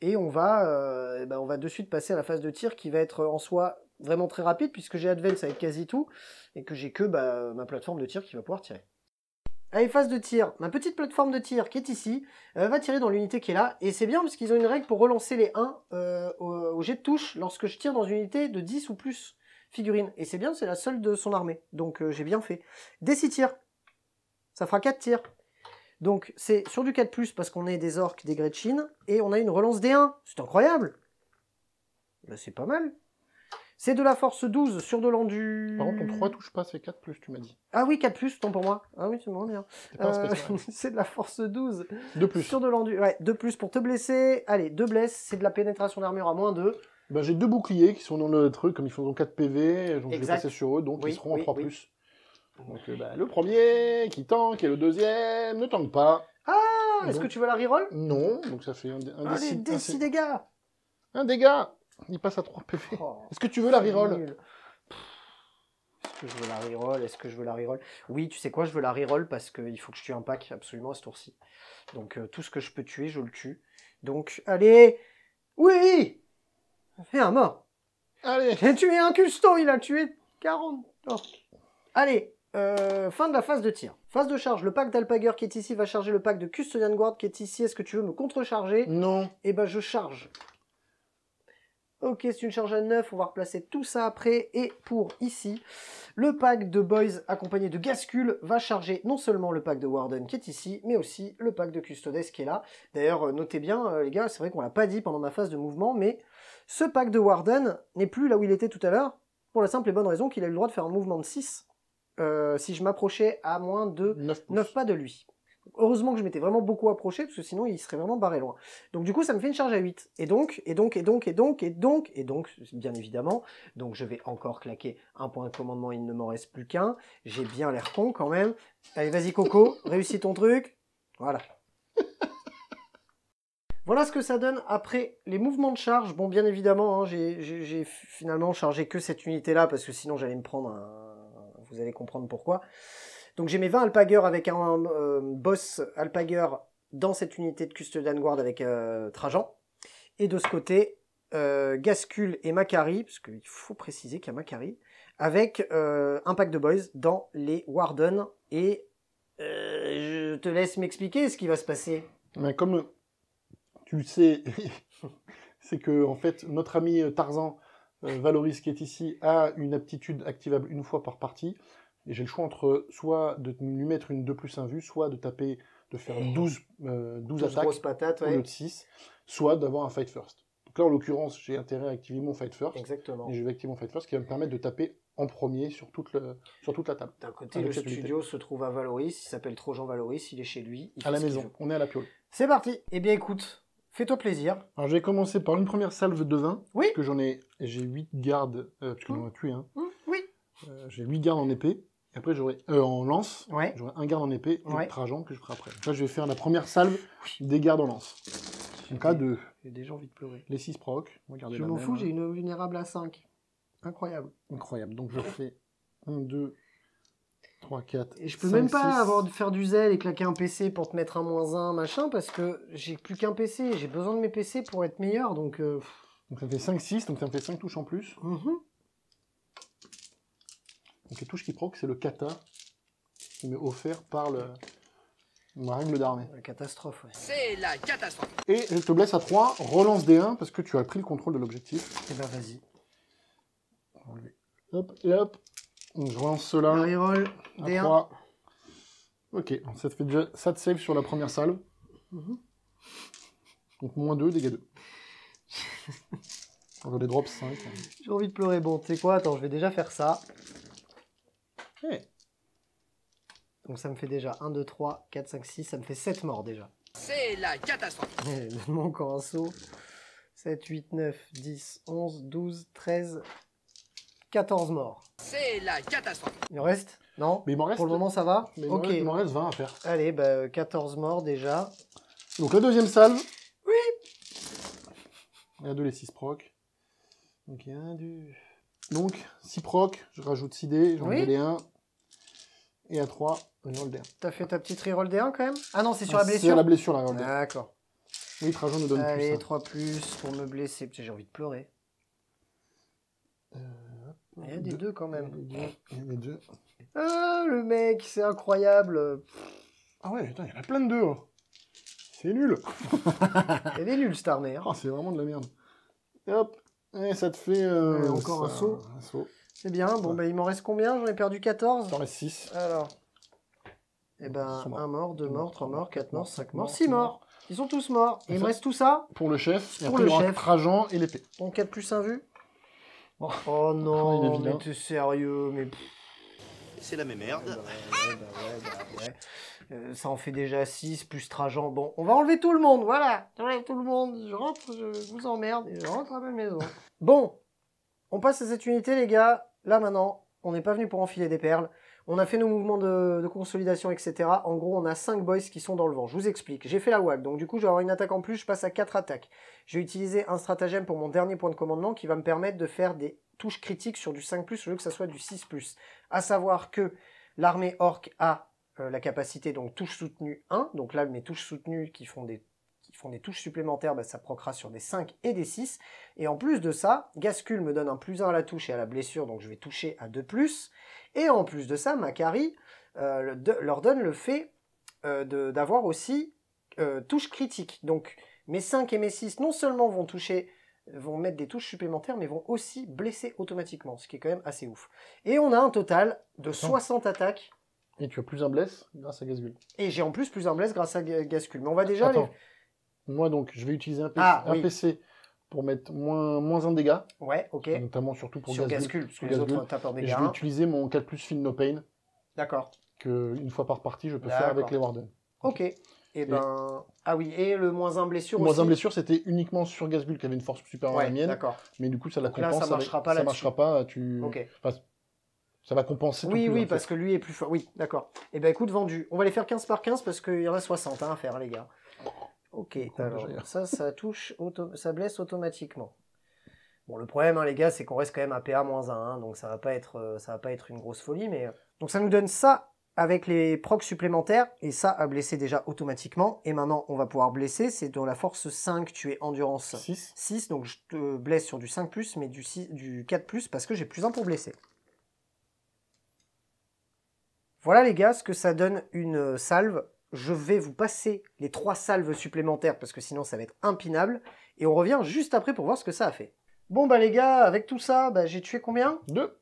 Et on va de suite passer à la phase de tir qui va être en soi vraiment très rapide puisque j'ai Advance avec quasi tout et que j'ai que ma plateforme de tir qui va pouvoir tirer. Allez, phase de tir. Ma petite plateforme de tir qui est ici va tirer dans l'unité qui est là. Et c'est bien parce qu'ils ont une règle pour relancer les 1 au jet de touche lorsque je tire dans une unité de 10 ou plus figurines. Et c'est bien, c'est la seule de son armée. Donc j'ai bien fait. Des 6 tirs. Ça fera 4 tirs. Donc c'est sur du 4+, parce qu'on est des orques, des Gretchen. Et on a une relance des 1. C'est incroyable. Là, c'est pas mal. C'est de la force 12 sur de l'endu... Par contre, ton 3 touche pas, c'est 4+, tu m'as dit. Ah oui, 4+, tant pour moi. Ah oui, c'est vraiment bien. C'est de la force 12. 2+. Sur de l'endu. Ouais, 2+ pour te blesser. Allez, 2 blesses, c'est de la pénétration d'armure à -2. Ben, j'ai 2 boucliers qui sont dans le truc, comme ils font 4 PV, donc je vais passer sur eux, donc oui, ils seront en 3+. Oui. Donc le premier qui tank et le deuxième ne tank pas. Ah, est-ce que tu veux la reroll? Non, donc ça fait un Allez, des 6 dégâts. Un dégât. Il passe à 3 PV. Oh, est-ce que tu veux la reroll? Est-ce que je veux la reroll? Est-ce que je veux la reroll? Oui, tu sais quoi, je veux la reroll parce qu'il faut que je tue un pack absolument à ce tour-ci. Donc tout ce que je peux tuer, je le tue. Donc, allez. Oui. Fais un mort. Allez. J'ai tué un custo, il a tué 40 orques. Allez, fin de la phase de tir. Phase de charge, le pack d'Alpager qui est ici va charger le pack de Custodian Guard qui est ici. Est-ce que tu veux me contrecharger? Non. Eh ben, je charge. Ok, c'est une charge à 9, on va replacer tout ça après. Et pour ici, le pack de Boys accompagné de Gascule va charger non seulement le pack de Warden qui est ici, mais aussi le pack de Custodes qui est là. D'ailleurs, notez bien, les gars, c'est vrai qu'on l'a pas dit pendant ma phase de mouvement, mais ce pack de Warden n'est plus là où il était tout à l'heure, pour la simple et bonne raison qu'il a eu le droit de faire un mouvement de 6 si je m'approchais à moins de 9 pas de lui. Heureusement que je m'étais vraiment beaucoup approché, parce que sinon il serait vraiment barré loin. Donc du coup ça me fait une charge à 8. Et donc, bien évidemment, donc je vais encore claquer un point de commandement, il ne m'en reste plus qu'un. J'ai bien l'air con quand même. Allez, vas-y Coco, réussis ton truc. Voilà. Voilà ce que ça donne après les mouvements de charge. Bon, bien évidemment, hein, j'ai finalement chargé que cette unité-là, parce que sinon j'allais me prendre un... Vous allez comprendre pourquoi. Donc j'ai mes 20 Alpager avec un boss Alpager dans cette unité de Custodian Guard avec Trajan. Et de ce côté, Gascule et Macari, parce qu'il faut préciser qu'il y a Macari, avec un pack de boys dans les Warden. Et je te laisse m'expliquer ce qui va se passer. Mais comme tu sais, c'est que en fait notre ami Tarzan, Valoris qui est ici, a une aptitude activable une fois par partie. Et j'ai le choix entre soit de lui mettre une 2+1 vue, soit de taper, de faire 12 attaques grosses patates, au lieu de 6, soit d'avoir un fight first. Donc là, en l'occurrence, j'ai intérêt à activer mon fight first. Exactement. Et je vais activer mon fight first qui va me permettre de taper en premier sur toute la table. D'un côté, le studio se trouve à Valoris, il s'appelle Trojan Valoris, il est chez lui. À la maison, on est à la piole. C'est parti. Eh bien écoute, fais-toi plaisir. Alors je vais commencer par une première salve de 20. Oui. Parce que j'ai 8 gardes, parce que j'en ai tué un. Oui. J'ai 8 gardes en épée. Après, j'aurai en lance, ouais. J'aurai un garde en épée et Trajan que je ferai après. Donc là, je vais faire la première salve des gardes en lance. Donc là, j'ai déjà envie de pleurer. Les 6 proc. Je m'en fous, j'ai une vulnérable à 5. Incroyable. Incroyable. Donc je fais 1, 2, 3, 4. Et je peux 5, même pas 6. Faire du zèle et claquer un PC pour te mettre un -1, machin, parce que j'ai plus qu'un PC. J'ai besoin de mes PC pour être meilleur, donc... Donc ça fait 5, 6, donc ça me fait 5 touches en plus. Donc les touches qui proc, c'est le kata, qui m'est offert par ma règle d'armée. La catastrophe, ouais. C'est la catastrophe. Et je te blesse à 3, relance D1, parce que tu as pris le contrôle de l'objectif. Et ben vas-y. Hop, et hop. Donc je relance cela. Reroll, D1. 3. Ok, ça te fait déjà ça de save sur la première salve. Donc -2, dégâts 2. On les drops 5. J'ai envie de pleurer. Bon, tu sais quoi, attends, je vais déjà faire ça. Hey. Donc ça me fait déjà 1, 2, 3, 4, 5, 6, ça me fait 7 morts déjà. C'est la catastrophe. Donne-moi encore un saut. 7, 8, 9, 10, 11, 12, 13, 14 morts. C'est la catastrophe. Il en reste? Non? Mais il m'en reste. Pour le moment ça va? Mais ok. Il m'en reste 20 à faire. Allez, bah 14 morts déjà. Donc la deuxième salve. Oui. Et à 2, les 6 proc. Donc, il y a 1, 2... Donc, 6 proc, je rajoute 6 dés, j'en Oui. mets les 1. Et à 3, reroll des 1. T'as fait ta petite reroll des 1 quand même? Ah non, c'est sur Ah, la c'est blessure? la blessure, la reroll des 1. D'accord. Oui, Trajan nous donne Allez, plus ça. 3 plus pour me blesser. Putain, j'ai envie de pleurer. Il y a des 2 quand même. Il y a des 2. Ah, le mec, c'est incroyable. Ah ouais, putain, il y en a plein de 2. C'est nul. Elle est nulle cette armée. Hein. Oh, c'est vraiment de la merde. Et hop, et ça te fait... encore un saut. Un saut. C'est bien. Bon, Ouais. bah, il m'en reste combien? J'en ai perdu 14. T'en reste 6. Alors. Eh ben, Ils sont morts. 1 mort, 2 morts, 3 morts, 4 morts, 5 morts, morts, 6 six morts. Ils sont tous morts. Et il me reste tout ça. Pour le chef, et Pour après le il y aura chef. Trajan et l'épée. Donc 4 plus 1 vu. Oh. Oh Il est non, vilain. mais t'es sérieux, mais... C'est la même merde. Ça en fait déjà 6 plus Trajan. Bon, on va enlever tout le monde, voilà. J'enlève tout le monde, je rentre, je vous emmerde et je rentre à ma maison. Bon, on passe à cette unité, les gars. Là, maintenant, on n'est pas venu pour enfiler des perles. On a fait nos mouvements de consolidation, etc. En gros, on a 5 boys qui sont dans le vent. Je vous explique. J'ai fait la WAG, donc du coup, je vais avoir une attaque en plus. Je passe à 4 attaques. J'ai utilisé un stratagème pour mon dernier point de commandement qui va me permettre de faire des touches critiques sur du 5+, au lieu que ça soit du 6+. À savoir que l'armée orque a la capacité, donc touche soutenue 1. Donc là, mes touches soutenues qui font des touches supplémentaires, bah, ça procra sur des 5 et des 6. Et en plus de ça, Gascul me donne un +1 à la touche et à la blessure, donc je vais toucher à 2+. Et en plus de ça, Macari leur donne le fait d'avoir aussi touche critique. Donc mes 5 et mes 6 non seulement vont mettre des touches supplémentaires, mais vont aussi blesser automatiquement, ce qui est quand même assez ouf. Et on a un total de 60 attaques. Et tu as plus un bless grâce à Gasgul. Et j'ai en plus un bless grâce à Gascul. Mais on va déjà Attends. Moi donc, je vais utiliser un PC, oui. PC pour mettre moins 1 dégât. Ouais, ok. Notamment surtout pour Sur Gasgul. Gascul, parce que les autres tapeurs Et dégâts. je vais utiliser mon 4 plus Feel No Pain, D'accord. que une fois par partie, je peux faire avec les Warden. Ok. Et ben... Ah oui, et le -1 blessure Moins aussi. 1 blessure, c'était uniquement sur Gasgul qui avait une force supérieure à la Ouais, mienne. d'accord. Mais du coup, ça la Donc là, compense. ça marchera pas ça là-dessus. marchera pas. Tu... Ok. Enfin, ça va compenser tout Oui, plus, oui, en parce fait. que lui est plus fort. Oui, d'accord. Et ben écoute, vendu. On va les faire 15 par 15 parce qu'il y en a 60 à faire, les gars. Ok, Cool, alors déjà. ça touche, ça blesse automatiquement. Bon, le problème, hein, les gars, c'est qu'on reste quand même à PA-1, hein, donc ça va pas être une grosse folie, mais... Donc ça nous donne ça avec les procs supplémentaires, et ça à blesser déjà automatiquement. Et maintenant, on va pouvoir blesser, c'est dans la force 5, tu es endurance 6. 6, donc je te blesse sur du 5+, mais du 4+, parce que j'ai plus 1 pour blesser. Voilà les gars, ce que ça donne une salve. Je vais vous passer les 3 salves supplémentaires, parce que sinon ça va être impinable. Et on revient juste après pour voir ce que ça a fait. Bon bah les gars, avec tout ça, bah, j'ai tué combien? 2.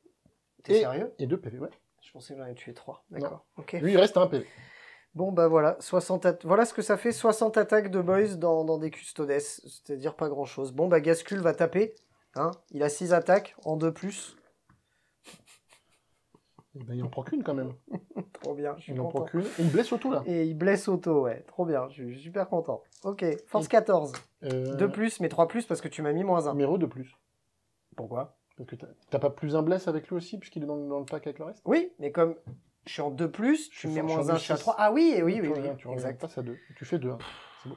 T'es sérieux? Et 2 PV, ouais. Je pensais que j'en ai tué 3. D'accord. Ok. Lui, il reste un PV. Bon bah voilà, voilà ce que ça fait, 60 attaques de boys dans des custodes, c'est-à-dire pas grand-chose. Bon bah Gascul va taper, hein. Il a 6 attaques en 2+. Eh ben, il en prend qu'une quand même. Trop bien, je suis Il en content. prend qu'une. Il blesse auto là. Et il blesse auto, ouais, trop bien, je suis super content. Ok, force 14. 2+, mais 3+, parce que tu m'as mis -1. Numéro de plus. Pourquoi? Parce que t'as pas plus un bless avec lui aussi, puisqu'il est dans le pack avec le reste. Oui, mais comme je suis en 2+, tu me mets fort, je suis en -1, je suis à 6. 3. Ah oui, oui, Tu oui, reviens, oui, tu reviens, exact. passes à 2. Tu fais 2. C'est beau.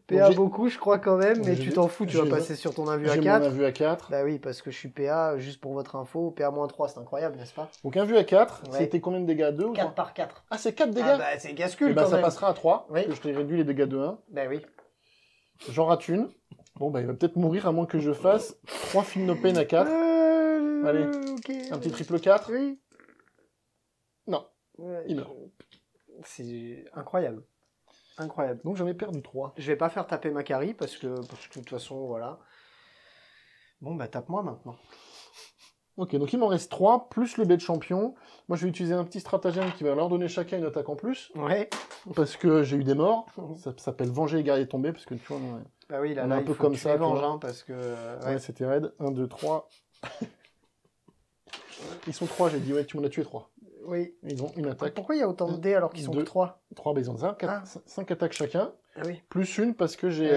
PA j'ai- beaucoup, je crois quand même, mais j'ai- tu t'en fous, tu vas j'ai- passer sur ton invu à J'ai 4. mon invu à 4. Bah oui, parce que je suis PA, juste pour votre info, PA-3, c'est incroyable, n'est-ce pas? Donc un vu à 4. Ouais. C'était combien de dégâts? 2 ou 4 3? par 4. Ah, c'est 4 dégâts? Ah bah c'est Gascul Et bah quand ça même. passera à 3. Oui. Parce que je t'ai réduit les dégâts de 1. Bah oui. J'en rate une. Bon bah il va peut-être mourir à moins que je fasse 3 Feel No Pain à 4. Allez. Ok. Un petit triple 4. Oui. Non. Ouais, Il meurt. C'est incroyable. Incroyable. Donc j'en ai perdu 3. Je vais pas faire taper Macari parce que de toute façon, voilà. Bon, bah tape-moi maintenant. Ok, donc il m'en reste 3, plus le B de champion. Moi je vais utiliser un petit stratagème qui va leur donner chacun une attaque en plus. Ouais. Parce que j'ai eu des morts. Ça s'appelle Venger les guerriers tombés. Parce que tu vois, Bah oui, là, On est là un il peu faut comme que tu ça, les tu venges, vois. hein, parce que... ouais, c'était raide. 1, 2, 3. Ils sont 3, j'ai dit, ouais, tu m'en as tué 3. Oui. Ils ont une attaque. Pourquoi il y a autant de dés alors qu'ils sont que 2. 3? 3, bah ils ont 5 attaques chacun. Ah oui. Plus une parce que j'ai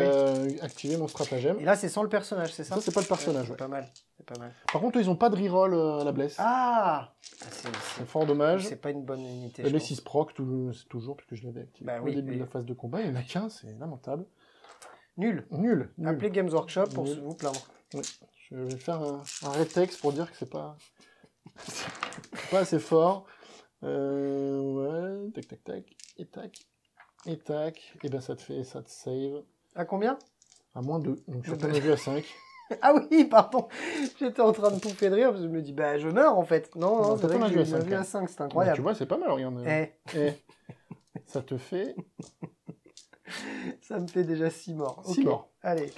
activé mon stratagème. Et là, c'est sans le personnage, c'est ça? Ça, c'est pas le personnage, C'est ouais. pas mal. C'est pas mal. Par contre, eux, ils ont pas de reroll à la blesse. Ah, C'est fort dommage. c'est pas une bonne unité. Les je pense. 6 proc, toujours, parce que je l'avais activé Bah au oui, début oui. de la phase de combat. Il y en a qu'un, c'est lamentable. Nul. Nul. Appelez Games Workshop pour Nul. vous plaindre. Oui. Je vais faire un rétexte pour dire que c'est pas... c'est pas assez fort. Ouais, tac, tac, tac, et tac, et tac. Et ben ça te save. À combien? À -2. Donc sur ton vue à 5. Ah oui, pardon. J'étais en train de touffer de rire parce que je me dis, bah je meurs en fait. Non, Non, c'est t'as vrai ton que vue j'ai à une 5, vue à hein. 5, c'est Tu incroyable. vois, c'est pas mal, regarde. Eh, Et ça te fait ça me fait déjà 6 morts. 6 Ok. morts. Allez.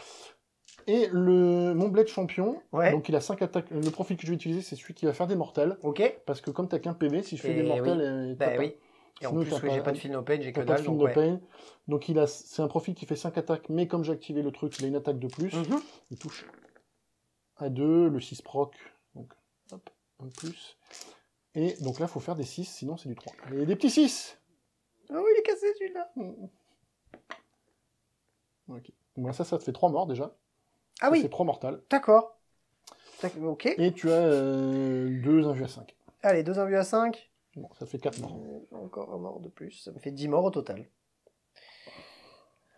Et mon blade champion, Ouais. donc il a 5 attaques. Le profil que je vais utiliser, c'est celui qui va faire des mortels. Ok. Parce que comme t'as qu'un PV, si je fais Et des mortels, oui. t'as Bah pas. oui. Et en Sinon, plus, t'as oui, j'ai pas de feel no pain, j'ai que T'as pas de dalle. film Donc de ouais. pain. Donc c'est un profil qui fait 5 attaques, mais comme j'ai activé le truc, il a une attaque de plus. Mhm. Il touche à 2, le 6 proc. Donc hop, un de plus. Et donc là, il faut faire des 6, sinon c'est du 3. Et des petits 6. Ah oui, il est cassé celui-là. Ok. Bon, ça te fait 3 morts déjà. Ah Ça oui, fait 3 mortales. d'accord. Ok. Et tu as 2 invus à 5. Allez, 2 invus à 5. Bon, ça fait 4 morts. Encore un mort de plus. Ça me fait 10 morts au total.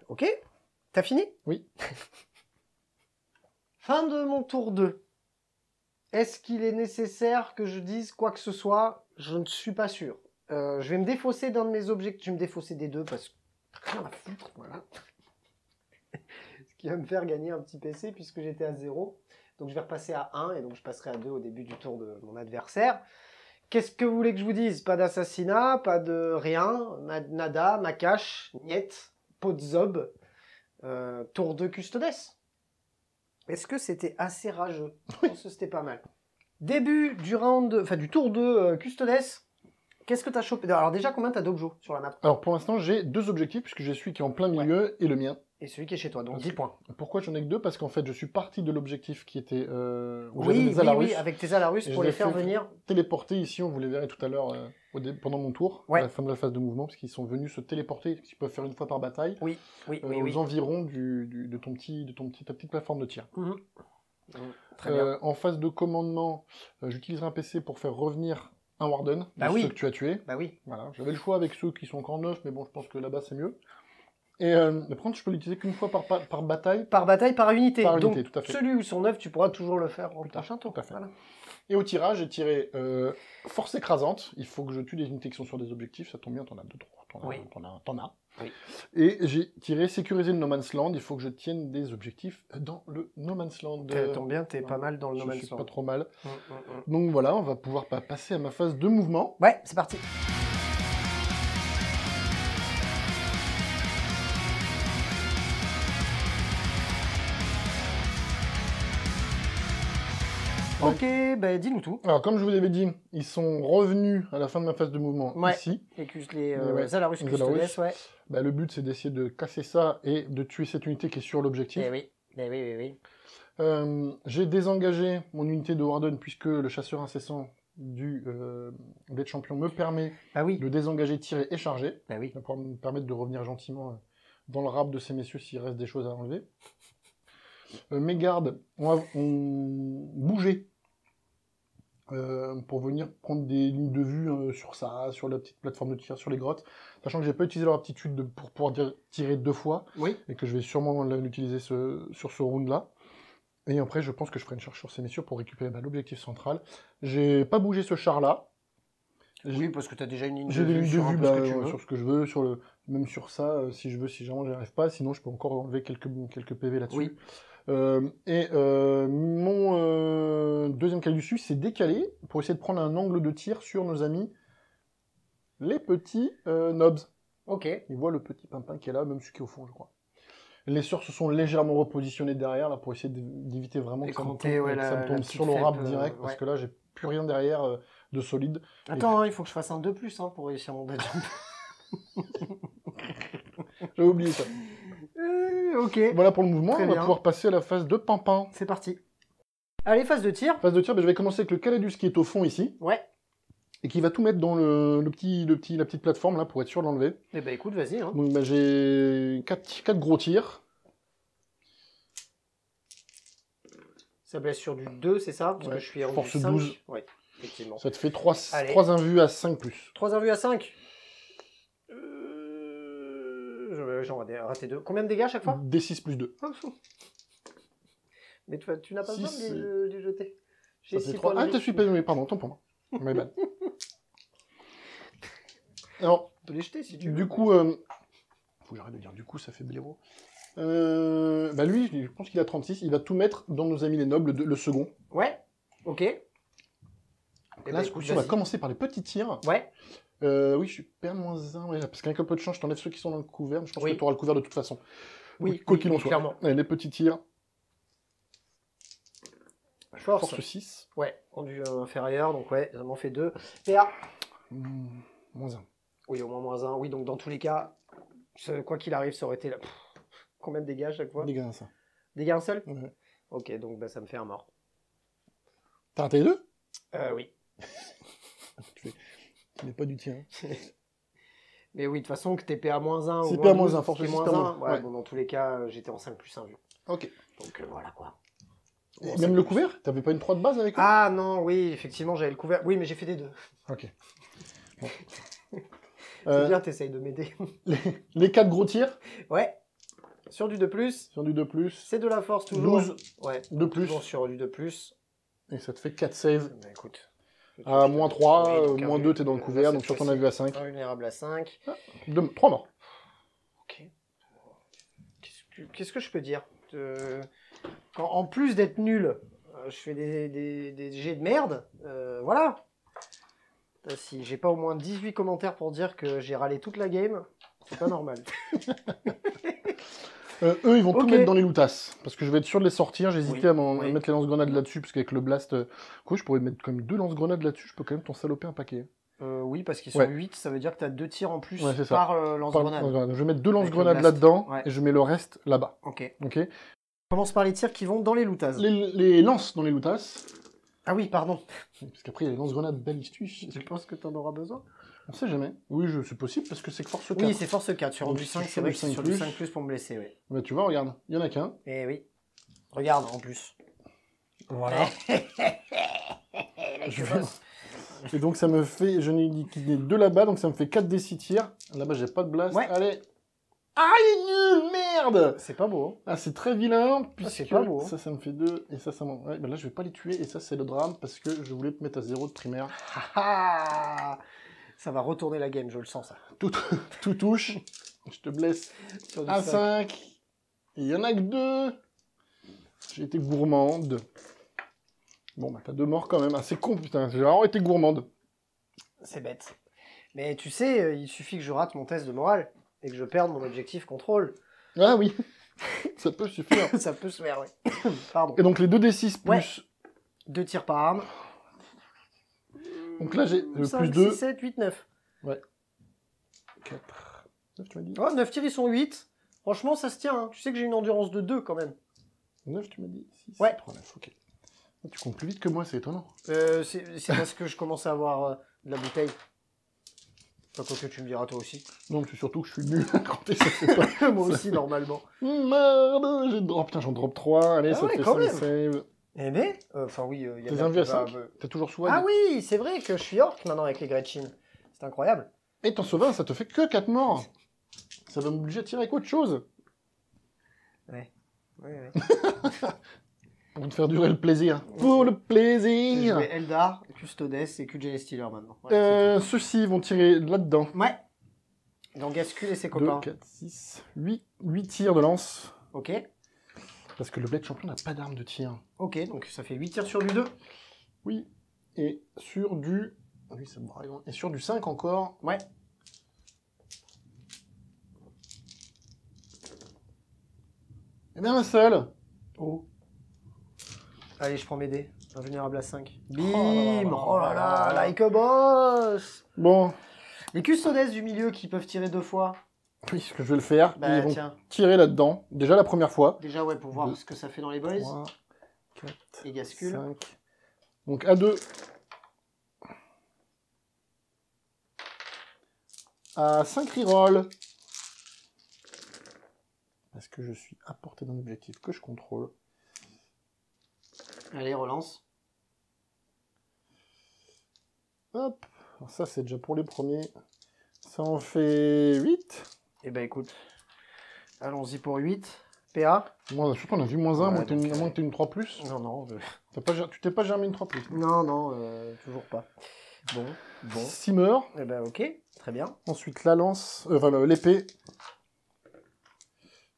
Ok. T'as fini? Oui. Fin de mon tour 2. Est-ce qu'il est nécessaire que je dise quoi que ce soit? Je ne suis pas sûr. Je vais me défausser d'un de mes objectifs. Je vais me défausser des deux parce que rien à foutre, voilà. Ce qui va me faire gagner un petit PC puisque j'étais à 0. Donc je vais repasser à 1 et donc je passerai à 2 au début du tour de mon adversaire. Qu'est-ce que vous voulez que je vous dise? Pas d'assassinat, pas de rien, nada, Makash, niet, pot de zob, tour 2 Custodes. Est-ce que c'était assez rageux? Je pense que c'était pas mal. Début du round, enfin du tour 2 Custodes. Qu'est-ce que t'as chopé? Alors déjà, combien t'as d'objets sur la map? Alors pour l'instant, j'ai 2 objectifs, puisque j'ai celui qui est en plein milieu et le mien. Et celui qui est chez toi, donc 10 points. Pourquoi j'en ai que 2? Parce qu'en fait, je suis parti de l'objectif qui était où j'avais Oui, mes oui, Alarus. oui, avec tes Alarus Et pour je les l'ai faire fait venir. téléporter ici, on vous les verrez tout à l'heure pendant mon tour, Ouais. à la fin de la phase de mouvement, parce qu'ils sont venus se téléporter, qu'ils peuvent faire une fois par bataille, Oui, oui, oui, aux oui. environs de ta petite plateforme de tir. Mhm. Très bien. En phase de commandement, j'utiliserai un PC pour faire revenir un Warden, Bah de oui. ceux que tu as tués. Bah oui. Voilà, j'avais le choix avec ceux qui sont encore neufs, mais bon, je pense que là-bas c'est mieux. Et par contre, je peux l'utiliser qu'une fois par bataille. Par bataille, par unité. Par Donc, unité, tout à fait. celui où ils sont neufs, tu pourras toujours le faire au Tout à prochain tour. tout à fait. Voilà. Et au tirage, j'ai tiré force écrasante. Il faut que je tue des unités qui sont sur des objectifs. Ça tombe bien, t'en as 2-3. Oui. T'en as. Oui. Et j'ai tiré sécuriser le No Man's Land. Il faut que je tienne des objectifs dans le No Man's Land. Ça tombe bien, t'es pas mal dans le No Je Man's suis Land. pas trop mal. Mm. Donc voilà, on va pouvoir passer à ma phase de mouvement. Ouais, c'est parti. Ok, bah dis-nous tout. Alors, comme je vous avais dit, ils sont revenus à la fin de ma phase de mouvement Ouais. ici. Les Ouais, Alarus les Custodes, Alarus. ouais. Bah, le but, c'est d'essayer de casser ça et de tuer cette unité qui est sur l'objectif. Eh oui, eh oui, oui, oui. J'ai désengagé mon unité de Warden puisque le chasseur incessant du Blade Champion me permet Bah oui, de désengager, tirer et charger. bah oui. Ça va pouvoir me permettre de revenir gentiment dans le rap de ces messieurs s'il reste des choses à enlever. Mes gardes ont bougé pour venir prendre des lignes de vue sur ça, sur la petite plateforme de tir, sur les grottes, sachant que j'ai pas utilisé leur aptitude pour pouvoir tirer 2 fois, Oui. et que je vais sûrement l'utiliser sur ce round-là. Et après, je pense que je ferai une charge sur ces messieurs pour récupérer l'objectif central. J'ai pas bougé ce char-là. Oui, parce que t'as déjà une ligne J'ai de des vue lignes de sur un vue peu ce que tu veux. sur ce que je veux, même sur ça, si je veux, si jamais j'y arrive pas. Sinon, je peux encore enlever quelques PV là-dessus. Oui. Mon deuxième Calusus s'est décalé pour essayer de prendre un angle de tir sur nos amis, les petits nobs. Ok. Il voit le petit pimpin qui est là, même celui qui est au fond, je crois. Les sœurs se sont légèrement repositionnées derrière là pour essayer d'éviter vraiment que ça me Compter, tombe, ouais, que ça me la tombe petite sur le rap fête, direct, parce ouais. que là, j'ai plus rien derrière de solide. Attends, hein, il faut que je fasse un 2 plus pour réussir mon dead jump. J'avais oublié ça. Ok. Voilà pour le mouvement, Très on va bien. pouvoir passer à la phase de pimpin. C'est parti. Allez, phase de tir. Phase de tir, je vais commencer avec le Caladus qui est au fond ici, Ouais. et qui va tout mettre dans la petite plateforme là pour être sûr de l'enlever. Eh ben écoute, vas-y. Hein. Donc j'ai 4 gros tirs. Ça blesse sur du 2, c'est ça? Parce Ouais, que je suis en force du 5. 12. Ouais, effectivement. Ça te fait 3 Allez. invus à 5+. 3 invus à 5. j'en ai raté 2. Combien de dégâts à chaque fois? D6 plus 2. Mais toi, tu n'as pas besoin Six, de les jeter. Ça J'ai fait 6 3. points Ah, de t'as vie. suis pas nommé, pardon, tant pour moi. My bad. Alors, On peut les jeter si tu veux. du coup, faut que j'arrête de dire du coup, ça fait blaireau. Bah lui, je pense qu'il a 36, il va tout mettre dans nos amis les nobles, le second. Ouais, ok. Eh Là, ben, ce écoute, coup-ci, on va vas-y. commencer par les petits tirs. Ouais, Oui, je suis perdre -1, ouais, parce qu'avec un peu de chance, je t'enlève ceux qui sont dans le couvert, mais je pense Oui. que tu auras le couvert de toute façon. oui, Quoi oui, qu'il en oui, soit. clairement. Allez, les petits tirs. Force. Force 6. Ouais, rendu inférieur, donc ouais, ça m'en fait 2. PA. -1. Oui, au moins -1. Oui, donc dans tous les cas, quoi qu'il arrive, ça aurait été là. Combien de dégâts à chaque fois? Dégâts, ça. Dégâts un seul? Ouais. Ok, donc bah, ça me fait un mort. T'as raté les deux? Oui. Tu n'es pas du tien. Mais oui, de toute façon, que t'es PA -1 C'est ou PA -12, -1, force c'est six, -1. t'as Ouais, ouais. bon, dans tous les cas, j'étais en 5+1 vu. Ok. Donc voilà quoi. Et Bon, même c'est le plus. couvert? T'avais pas une 3 de base avec eux? Ah non, oui, effectivement, j'avais le couvert. Oui, mais j'ai fait des 2. Ok. Bon. C'est bien, t'essayes de m'aider. Les 4 gros tirs, Ouais. Sur du 2+, sur du 2+, c'est de la force toujours. 12, Ouais, 2+, toujours sur du 2+. et ça te fait 4 saves. Bah écoute. À -3, Oui, donc -2, t'es dans le couvert, donc sur ton avis à 5. Invulnérable à 5. 3 morts. Ok. Qu'est-ce que je peux dire? En plus d'être nul, je fais des jets de merde. Voilà. Si j'ai pas au moins 18 commentaires pour dire que j'ai râlé toute la game, c'est pas normal. Eux, ils vont tout Ok. mettre dans les loutasses. Parce que je vais être sûr de les sortir. J'hésitais Oui, à oui. mettre les lance-grenades là-dessus, parce qu'avec le blast. Quoi, je pourrais mettre comme 2 lance-grenades là-dessus. Je peux quand même t'en saloper un paquet. Oui, parce qu'ils sont Ouais. 8, ça veut dire que tu as 2 tirs en plus Ouais, c'est ça. par Par lance-grenade. lance-grenade. Je vais mettre 2 Avec le lance-grenades blast. là-dedans, Ouais. et je mets le reste là-bas. Ok. Ok. On commence par les tirs qui vont dans les loutas. Les lances dans les loutasses. Ah oui, pardon. Parce qu'après, il y a les lance-grenades balistiques. Je pense que tu en auras besoin. On sait jamais. Oui, c'est possible, parce que c'est que force 4. Oui, c'est force 4. Sur Donc, du si 5, tu c'est fais vrai du que c'est 5+. sur du 5+ pour me blesser, oui. Bah, tu vois, regarde. Il y en a qu'un. Eh oui. Regarde, en plus. Voilà. Je vais- Et donc ça me fait, je n'ai liquidé 2 là-bas, donc ça me fait 4 des 6 tirs. Là-bas j'ai pas de blast. Ouais. Allez. Ah, il est nul, merde. C'est pas beau. Ah, c'est très vilain, puisque c'est pas beau. ça me fait 2, et ça m'en... Ouais, ben là je vais pas les tuer, et ça c'est le drame, parce que je voulais te mettre à 0 de primaire. Ah, ça va retourner la game, je le sens ça. Tout, tout touche, je te blesse Sur du à 5. 5, il y en a que 2. J'ai été gourmande. Bon, bah t'as 2 morts quand même, ah, c'est con, putain, j'ai vraiment été gourmande. C'est bête. Mais tu sais, il suffit que je rate mon test de morale et que je perde mon objectif contrôle. Ah oui, ça peut suffire. Ça peut se faire, oui. Pardon. Et donc les 2d6 plus... Ouais. 2 tirs par arme. Donc là j'ai le 5, plus 2. 6, 7, 8, 9. 4. 9 tu m'as dit Oh, 9 tirs, ils sont 8. Franchement, ça se tient. Hein. Tu sais que j'ai une endurance de 2 quand même. 9 tu m'as dit 6, Ouais. 3, 9, ok. Tu comptes plus vite que moi, c'est étonnant. C'est parce que je commence à avoir de la bouteille. Enfin, quoi que tu me diras toi aussi. Non, c'est surtout que je suis nul à compter, ça fait pas... Moi aussi, normalement. Merde, j'ai drop, putain, j'en drop 3, allez, Ah ça ouais, fait quand 5 même. save. Eh ben, enfin oui, il y a T'es bien invus à qui va, 5 T'as toujours soin. Ah oui, c'est vrai que je suis orc maintenant avec les Gretchen. C'est incroyable. Et t'en sauves un, ça te fait que 4 morts. Ça va m'obliger à tirer avec autre chose. Ouais. Pour te faire durer le plaisir. Pour le Je plaisir. vais Eldar, Custodes et QJ Stealer maintenant. Ouais, Ceux-ci vont tirer là-dedans. ouais. Donc Gascul et ses 2, copains. 4, 6, 8 tirs de lance. Ok. Parce que le blade champion n'a pas d'arme de tir. Ok, donc ça fait 8 tirs sur du 2. Oui. Et sur du... Oui, ça me paraît loin. Et sur du 5 encore. Ouais. Et bien un seul. Oh. Allez, je prends mes dés. Invulnérable à 5. Bim. là là, Oh là là, like a boss. Bon, Les Custodes du milieu qui peuvent tirer 2 fois. oui, ce que je vais le faire. Bah Ils vont tiens. tirer là-dedans. Déjà la première fois. Déjà, ouais, pour voir 2, ce que ça fait dans les boys. 3, 4, Et Gascul. 5. Donc à 2. À 5 reroll. Parce que je suis à portée d'un objectif que je contrôle. Allez, relance. Hop. Alors ça, c'est déjà pour les premiers. Ça en fait 8. Eh ben écoute, Allons-y pour 8. PA. Moi, surtout, on a vu -1, Ouais, moi, donc, à moins que t'aies une 3+. Non, non. Tu t'es pas germé une 3+. Non, non, toujours pas. Bon. 6 meurent. Eh ben, ok. Très bien. Ensuite, la lance, enfin l'épée.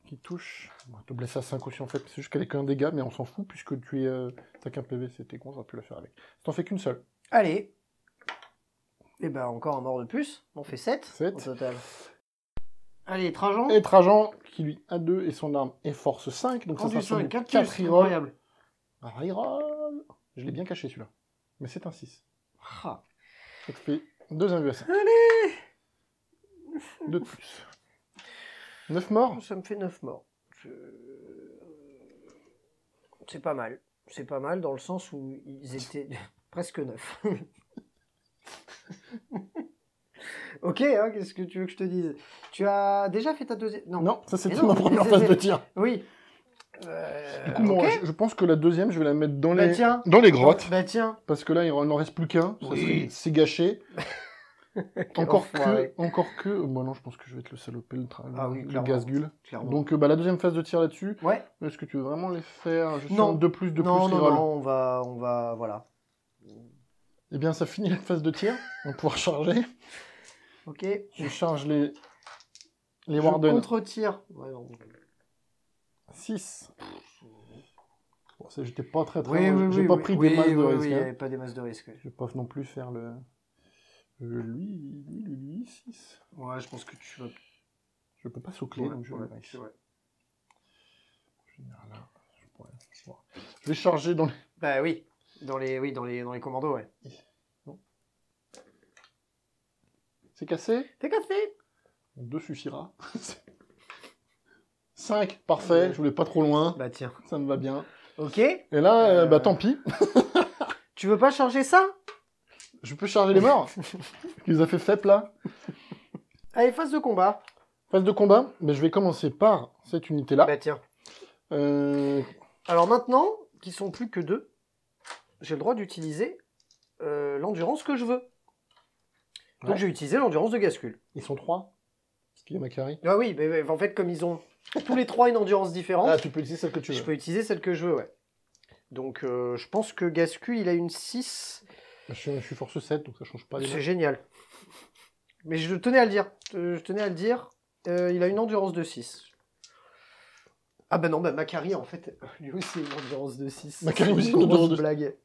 Qui touche. On va te blesser à 5 aussi, en fait. C'est juste qu'elle est qu'un dégât, mais on s'en fout, puisque tu es... t'as qu'un PV, c'était con, j'aurais pu la faire avec. T'en fais qu'une seule. Allez. Et ben, encore un mort de plus. On fait 7 7. au total. Allez, Trajan. Et Trajan, qui lui a 2, et son arme est force 5, donc ça Rendu sera sur 5, 4 4 reroll. incroyable. Reroll. Je l'ai bien caché, celui-là. Mais c'est un 6. Ah. Ça te fait 2 invus à 5. Allez. 2 de plus. 9 morts. Ça me fait 9 morts. C'est pas mal. C'est pas mal dans le sens où ils étaient presque 9. Ok, hein, qu'est-ce que tu veux que je te dise? Tu as déjà fait ta deuxième... Non, ça c'était Mais non, ma première phase de tir. Oui. Du coup, moi, ok. je pense que la deuxième, je vais la mettre dans Bah les, tiens. dans les grottes. Bah tiens. Parce que là, il n'en reste plus qu'un. Oui. C'est gâché. Quel encore enfoiré. que... Moi, non, je pense que je vais être le salopé, Ah oui, le clairement. gasgule. Clairement. Donc, la deuxième phase de tir là-dessus. Ouais. Est-ce que tu veux vraiment les faire juste Non. en 2+, 2+, Non, reroll on va, voilà. Eh bien, ça finit la phase de tir. On va pouvoir charger. Ok. Je charge les Je Warden. contre-tire. Ouais, non. 6. Bon, j'étais pas très Oui, oui, j'ai oui, pas oui. pris Oui, des masses de oui, risques. oui, il n'y hein. avait pas des masses de risques. Je vais pas non plus faire le... lui, 6. Ouais, je pense que tu vas... Je peux pas saucler, donc je vais le c'est vrai. Là, je vais charger dans les... Bah oui, dans les commandos, ouais. C'est cassé. T'es cassé. 2 suffira. 5, parfait. Je voulais pas trop loin. Bah tiens. Ça me va bien. Ok. Et là, bah tant pis. Tu veux pas charger ça? Je peux charger les morts. Qui nous a fait faible là. Allez, phase de combat. Phase de combat. Mais je vais commencer par cette unité-là. Bah tiens. Euh, Alors maintenant, qu'ils sont plus que 2, j'ai le droit d'utiliser l'endurance que je veux. Donc Ouais. j'ai utilisé l'endurance de Gascule. Ils sont 3. Parce qu'il y a Macari. Ah oui, mais en fait, comme ils ont tous les 3 une endurance différente, Ah, tu peux utiliser celle que tu veux. je peux utiliser celle que je veux, ouais. Donc je pense que Gascule, il a une 6. Je suis force 7, donc ça change pas. C'est génial. Mais je tenais à le dire. Il a une endurance de 6. Ah bah non, bah Macari, en fait, lui aussi a une endurance de 6. Macari aussi a C'est une une endurance grosse de- blague.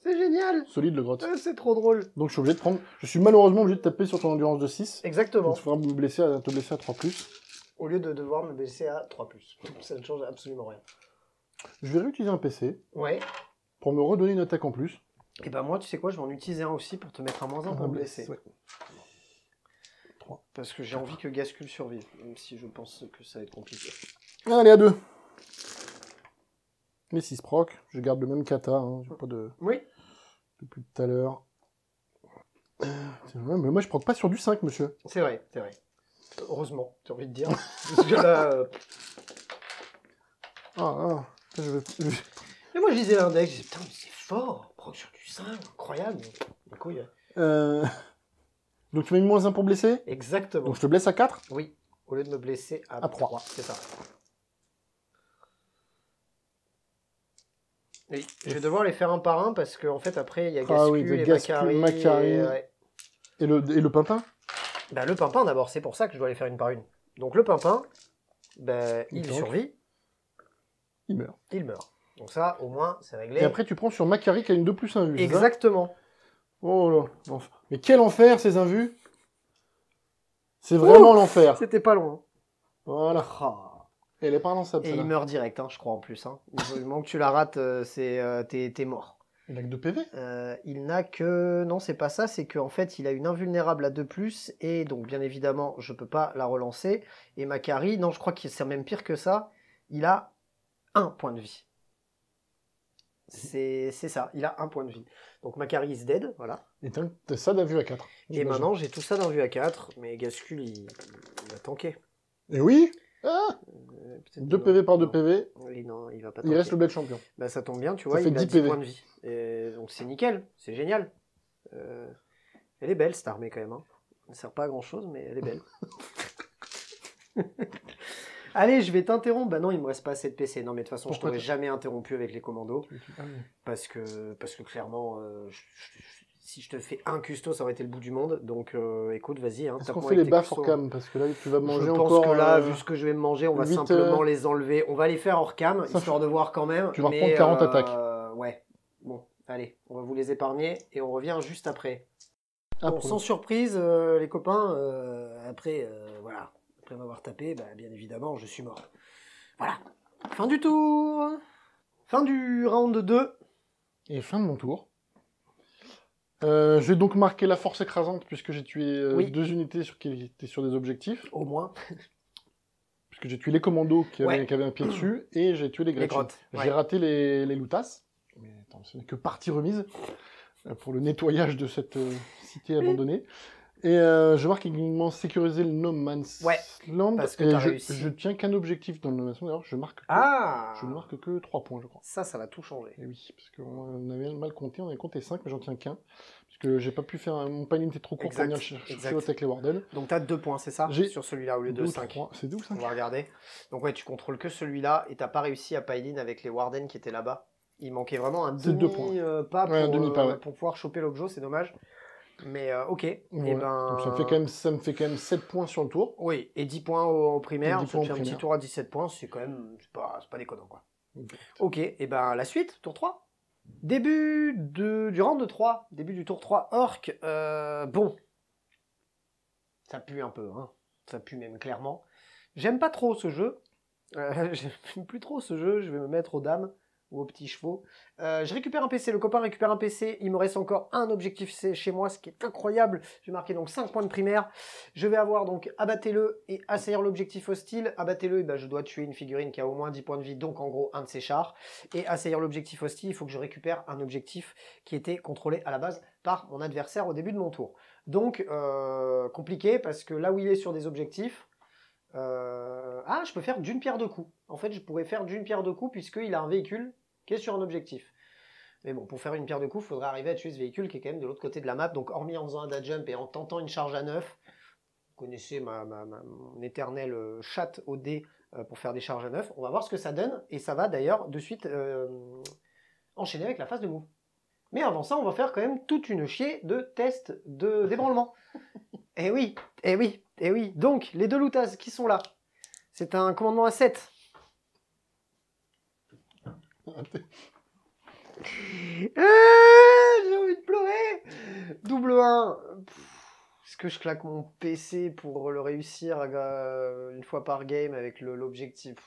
C'est génial. Solide le grotte. C'est trop drôle. Donc je suis obligé de prendre. Je suis malheureusement obligé de taper sur ton endurance de 6. Exactement. Donc il faudra te blesser à 3+. Au lieu de devoir me baisser à 3+. Donc ça ne change absolument rien. Je vais réutiliser un PC Ouais. pour me redonner une attaque en plus. Et bah moi, tu sais quoi, je vais en utiliser un aussi pour te mettre un -1 pour me blesser. Ouais. 3. Parce que j'ai envie que Gascule survive. Même si je pense que ça va être compliqué. Allez, à 2. Les 6 proc. Je garde le même kata. Hein. J'ai pas de... Oui. Depuis tout à l'heure. C'est vrai, mais moi je proc pas sur du 5, monsieur. C'est vrai, c'est vrai. Heureusement, j'ai envie de dire. Parce que là... Je vais... Mais moi, je lisais l'index, je disais, putain, mais c'est fort. Proc sur du 5, incroyable. Du coup, il y a... Donc tu mets une -1 pour blesser. Exactement. Donc je te blesse à 4. Oui, au lieu de me blesser à À 3. 3. C'est ça. Oui, je vais devoir les faire un par un parce qu'en fait, après, il y a Gascule, Ah oui, et Gascule, Macari. et, ouais. Et le pimpin. Bah, le pimpin d'abord, c'est pour ça que je dois les faire une par une. Donc le pimpin, bah, il Donc, survit, Il meurt. il meurt. Donc ça, au moins, c'est réglé. Et après tu prends sur Macari qui a une 2+1 vue. c'est ça Exactement. Oh là. Bon. Mais quel enfer ces invus. C'est vraiment l'enfer. C'était pas loin. Voilà. Ah. Et elle est pas lançable Et il celle-là. meurt direct, hein, je crois en plus. Hein. Du moment que tu la rates, t'es mort. Il a que 2 PV. Il n'a que... Non, c'est pas ça, c'est qu'en fait, il a une invulnérable à 2+, et donc, bien évidemment, je peux pas la relancer. Et Macari, non, je crois que c'est même pire que ça, il a 1 point de vie. C'est ça, il a 1 point de vie. Donc Macari is dead, voilà. Et t'as ça d'invue à 4. Et maintenant, j'ai tout ça dans vue à 4, mais Gascule, il va tanker. Et oui. 2 non. PV par 2 Non. PV. Oui, non, il va pas Il tanker. reste le bled champion. Bah, ça tombe bien, tu Ça vois, fait il a 10 10 PV. points de vie. Et donc c'est nickel, c'est génial. Elle est belle cette armée quand même. Hein. Elle ne sert pas à grand chose, mais elle est belle. Allez, je vais t'interrompre. Bah non, il me reste pas assez de PC. Non, mais de toute façon, Pourquoi je t'aurais jamais interrompu avec les commandos. Ah oui. Parce que clairement, si je te fais un custo, ça aurait été le bout du monde. Donc écoute, vas-y. Hein, Est-ce qu'on tape-moi fait avec les tes baffes custos. hors cam? Parce que là, tu vas manger Je encore... pense que là, vu ce que je vais me manger, on va 8, simplement les enlever. On va les faire hors cam, Ça histoire de voir quand même. Tu vas mais, reprendre 40 attaques. Ouais. Bon, allez, on va vous les épargner et on revient juste après. Ah, Bon, pour sans surprise, les copains, après, voilà. Après m'avoir tapé, bah, bien évidemment, je suis mort. Voilà. Fin du tour. Fin du round 2. Et fin de mon tour. Je vais donc marquer la force écrasante puisque j'ai tué Oui. 2 unités qui étaient sur des objectifs. Au moins. Puisque j'ai tué les commandos qui avaient, Ouais. qui avaient un pied dessus et j'ai tué les Gretchen. grottes, ouais. J'ai raté les loutasses. Mais attends, ce n'est que partie remise pour le nettoyage de cette cité abandonnée. Et je marque également sécuriser le No Man's Ouais, Land. parce que Et t'as je, réussi. je tiens qu'un objectif dans le No Man's Land. D'ailleurs, je ne marque que 3 points, je crois. Ça va tout changer. Et oui, parce qu'on avait mal compté, on avait compté 5, mais j'en tiens qu'un. Parce que j'ai pas pu faire mon panier était trop court Exact, pour venir chercher exact. au Tech les Warden. Donc t'as 2 points, c'est ça? J'ai Sur celui-là au lieu de 2 ou 5. 3. C'est 2 ou On 5? va regarder. Donc ouais, tu contrôles que celui-là et t'as pas réussi à pile-in avec les Warden qui étaient là-bas. Il manquait vraiment un C'est 2 points. pas Ouais, un demi-pas, ouais. pour pouvoir choper l'objet, c'est dommage. Mais ok. Ouais. Et ben... Donc ça me fait quand même 7 points sur le tour. Oui, et 10 poins au primaire. 10 Ça points te au fait un petit primaire. tour à 17 points, c'est quand même... C'est pas déconnant, quoi. Ok. Ok, et ben la suite, tour 3. Début du round de 3. Début du tour 3. Orc. Bon. Ça pue un peu, hein. Ça pue même clairement. J'aime pas trop ce jeu. J'aime plus trop ce jeu. Je vais me mettre aux dames ou aux petits chevaux. Je récupère un PC. Le copain récupère un PC. Il me reste encore un objectif chez moi, ce qui est incroyable. Je vais marquer donc 5 points de primaire. Je vais avoir donc abattez-le et assaillir l'objectif hostile. Abattez-le, et ben, je dois tuer une figurine qui a au moins 10 points de vie, donc en gros un de ses chars. Et assaillir l'objectif hostile, il faut que je récupère un objectif qui était contrôlé à la base par mon adversaire au début de mon tour. Donc compliqué parce que là où il est sur des objectifs, je peux faire d'une pierre deux coups. En fait, je pourrais faire d'une pierre deux coups puisqu'il a un véhicule qui est sur un objectif. Mais bon, pour faire une pierre deux coups, il faudrait arriver à tuer ce véhicule qui est quand même de l'autre côté de la map. Donc, hormis en faisant un dash jump et en tentant une charge à 9, vous connaissez mon éternel chat au dé pour faire des charges à 9. On va voir ce que ça donne. Et ça va d'ailleurs de suite enchaîner avec la phase de move. Mais avant ça, on va faire quand même toute une chier de tests d'ébranlement. Eh oui, eh oui, eh oui. Donc, les deux loutas qui sont là. C'est un commandement à 7. J'ai envie de pleurer. Double 1. Est-ce que je claque mon PC pour le réussir une fois par game avec l'objectif?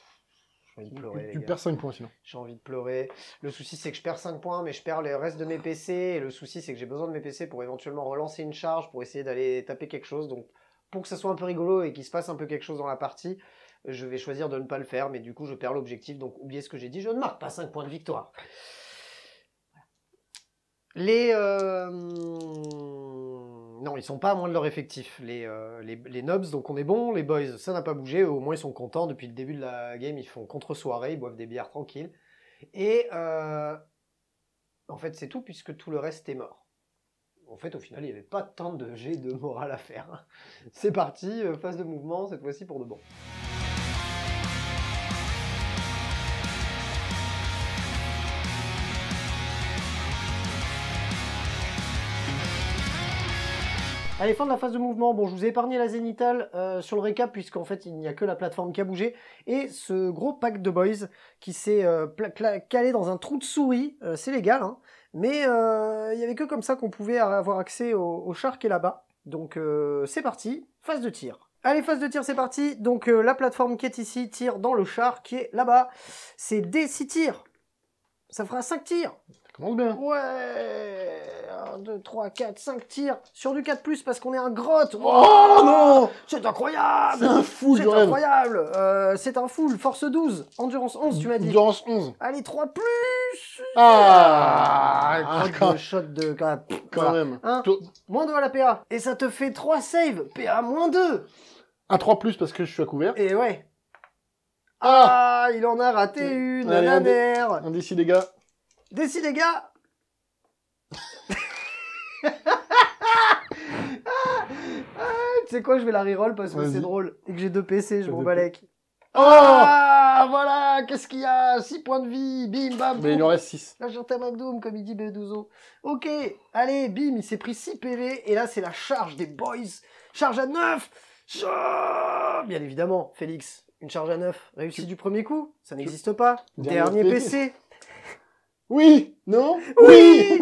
J'ai envie de pleurer, Tu les gars. perds 5 points sinon. J'ai envie de pleurer. Le souci, c'est que je perds 5 points, mais je perds le reste de mes PC. Et le souci, c'est que j'ai besoin de mes PC pour éventuellement relancer une charge, pour essayer d'aller taper quelque chose. Donc, pour que ça soit un peu rigolo et qu'il se passe un peu quelque chose dans la partie, je vais choisir de ne pas le faire. Mais du coup, je perds l'objectif. Donc, oubliez ce que j'ai dit. Je ne marque pas 5 points de victoire. Non, ils sont pas à moins de leur effectif. Les nobs, donc on est bon. Les boys, ça n'a pas bougé. Au moins, ils sont contents. Depuis le début de la game, ils font contre-soirée. Ils boivent des bières tranquilles. Et en fait, c'est tout, puisque tout le reste est mort. En fait, au final, il n'y avait pas tant de jets de morale à faire. C'est parti, phase de mouvement, cette fois-ci pour de bon. Allez, fin de la phase de mouvement. Bon, je vous ai épargné la zénithale sur le récap, puisqu'en fait, il n'y a que la plateforme qui a bougé. Et ce gros pack de boys qui s'est calé dans un trou de souris, c'est légal, hein. Mais il n'y avait que comme ça qu'on pouvait avoir accès au char qui est là-bas. Donc, c'est parti, phase de tir. Allez, phase de tir, c'est parti. Donc, la plateforme qui est ici tire dans le char qui est là-bas. C'est des 6 tirs. Ça fera 5 tirs. Ça commence bien. Ouais, 1, 2, 3, 4, 5 tirs sur du 4+, parce qu'on est un grotte. Oh non! C'est incroyable. C'est un full, C'est je rêve. incroyable. C'est un full, force 12, endurance 11, tu m'as dit. Endurance 11. Allez, 3+. Ah, Grotte de shot de... quand Voilà. même. Hein, moins 2 à la PA. Et ça te fait 3 saves. PA moins 2. Un 3+ parce que je suis à couvert. Et ouais. Ah, Il en a raté une, Allez, la un dé. mère. Un décis les gars. Décis, les gars. Tu sais quoi, je vais la reroll parce que Vas-y. c'est drôle. Et que j'ai 2 PC, je T'as m'en 2 balèque. Ah, voilà, qu'est-ce qu'il y a? 6 points de vie, bim, bam, Mais il en reste 6. la Janta McDoom, comme il dit Bedouzo. Ok, allez, bim, il s'est pris 6 PV, et là, c'est la charge des boys. Charge à 9. Bien évidemment, Félix, une charge à 9, réussie du premier coup, ça n'existe pas. Dernier PC. Oui. Non. Oui.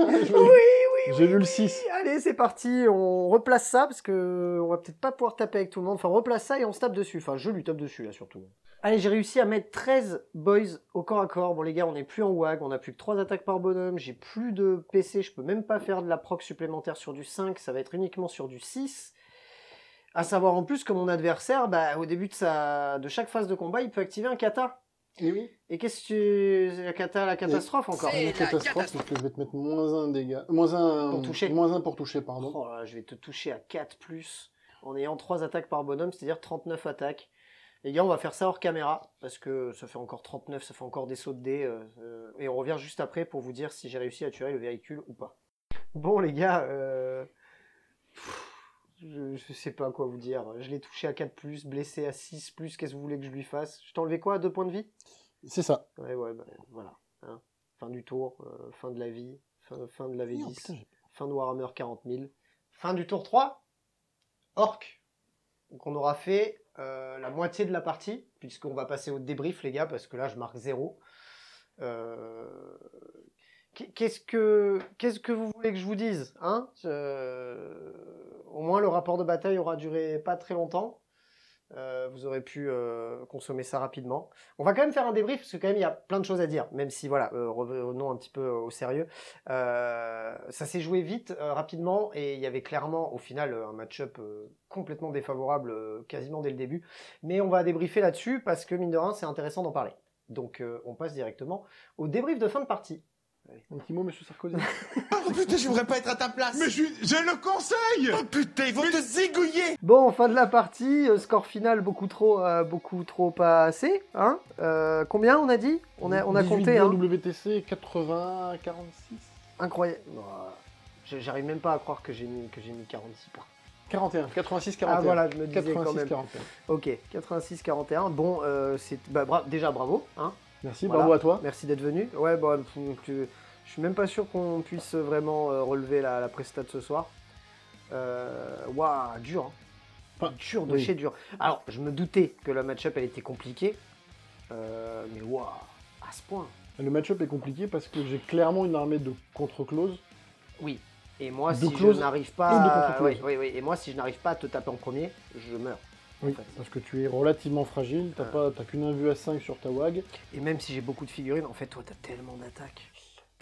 J'ai lu le 6. Allez, c'est parti, on replace ça, parce que on va peut-être pas pouvoir taper avec tout le monde. Enfin, on replace ça et on se tape dessus. Enfin, je lui tape dessus, là, surtout. Allez, j'ai réussi à mettre 13 boys au corps à corps. Bon, les gars, on n'est plus en WAG, on n'a plus que 3 attaques par bonhomme, j'ai plus de PC, je peux même pas faire de la proc supplémentaire sur du 5, ça va être uniquement sur du 6. À savoir en plus que mon adversaire, bah, au début de chaque phase de combat, il peut activer un kata. Et oui. Et qu'est-ce que tu... La catastrophe encore. C'est une catastrophe parce que je vais te mettre -1 dégâts. -1 pour toucher. -1 pour toucher, pardon. Oh là, je vais te toucher à 4+, en ayant 3 attaques par bonhomme, c'est-à-dire 39 attaques. Les gars, on va faire ça hors caméra, parce que ça fait encore 39, ça fait encore des sauts de dés. Et on revient juste après pour vous dire si j'ai réussi à tuer le véhicule ou pas. Bon les gars, je sais pas quoi vous dire. Je l'ai touché à 4+, blessé à 6+, qu'est-ce que vous voulez que je lui fasse? Je t'ai enlevé quoi, 2 points de vie? C'est ça. Ouais, bah, voilà. Hein. Fin du tour, fin de la vie, fin de la V10, Oh, putain, fin de Warhammer 40 000. Fin du tour 3, Orc. Donc on aura fait la moitié de la partie, puisqu'on va passer au débrief les gars, parce que là je marque 0. Qu'est-ce que vous voulez que je vous dise, hein? Au moins le rapport de bataille aura duré pas très longtemps. Vous aurez pu consommer ça rapidement. On va quand même faire un débrief parce que quand même il y a plein de choses à dire, même si voilà, revenons un petit peu au sérieux. Ça s'est joué vite, rapidement, et il y avait clairement au final un match-up complètement défavorable quasiment dès le début. Mais on va débriefer là-dessus parce que mine de rien c'est intéressant d'en parler. Donc on passe directement au débrief de fin de partie. Un petit mot, monsieur Sarkozy. Oh putain, je voudrais pas être à ta place. Mais je le conseille. Oh putain, ils vont te zigouiller. Bon, fin de la partie, score final beaucoup trop pas assez. Hein combien on a dit? On a compté. Hein. WTC 80, 46. Incroyable. J'arrive même pas à croire que j'ai mis 46 points. 41, 86, 41. Ah voilà, je me disais 86, quand même. 41. Ok, 86, 41. Bon, c'est déjà bravo. Hein. Merci, Voilà. bravo à toi. Merci d'être venu. Ouais, bon, je suis même pas sûr qu'on puisse vraiment relever la presta de ce soir. Waouh, dur. Hein. Enfin, Dur de oui. chez dur. Alors, je me doutais que la match-up elle était compliquée. Mais waouh, à ce point. Le match-up est compliqué parce que j'ai clairement une armée de contre-clause. Oui. Et moi, De si close je n'arrive et de pas, contre-close. oui. Et moi, si je n'arrive pas à te taper en premier, je meurs. Oui, En fait. parce que tu es relativement fragile, t'as qu'une invue à 5 sur ta WAG. Et même si j'ai beaucoup de figurines, en fait, toi, t'as tellement d'attaques.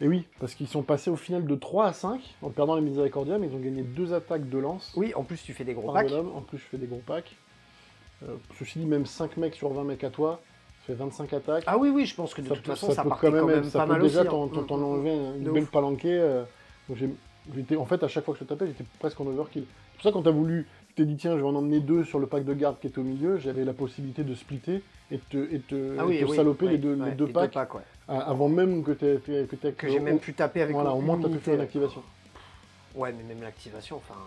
Et oui, parce qu'ils sont passés au final de 3 à 5 en perdant les Miséricordia, mais ils ont gagné 2 attaques de lance. Oui, en plus, tu fais des gros par packs. bonhomme. En plus, je fais des gros packs. Ceci dit, même 5 mecs sur 20 mecs à toi, ça fait 25 attaques. Ah oui, je pense que de toute façon, ça peut partait quand même ça pas peut mal déjà aussi. t'en Hein. enlever une De belle ouf. palanquée. Donc en fait, à chaque fois que je te tapais, j'étais presque en overkill. C'est pour ça, quand t'as voulu, tu t'es dit, tiens, je vais en emmener 2 sur le pack de garde qui était au milieu, j'avais la possibilité de splitter et te saloper les deux packs, ouais. avant même que t'aies Que j'ai même pu taper avec Voilà, au moins t'as pu unité, faire une là. activation. Ouais, mais même l'activation, enfin...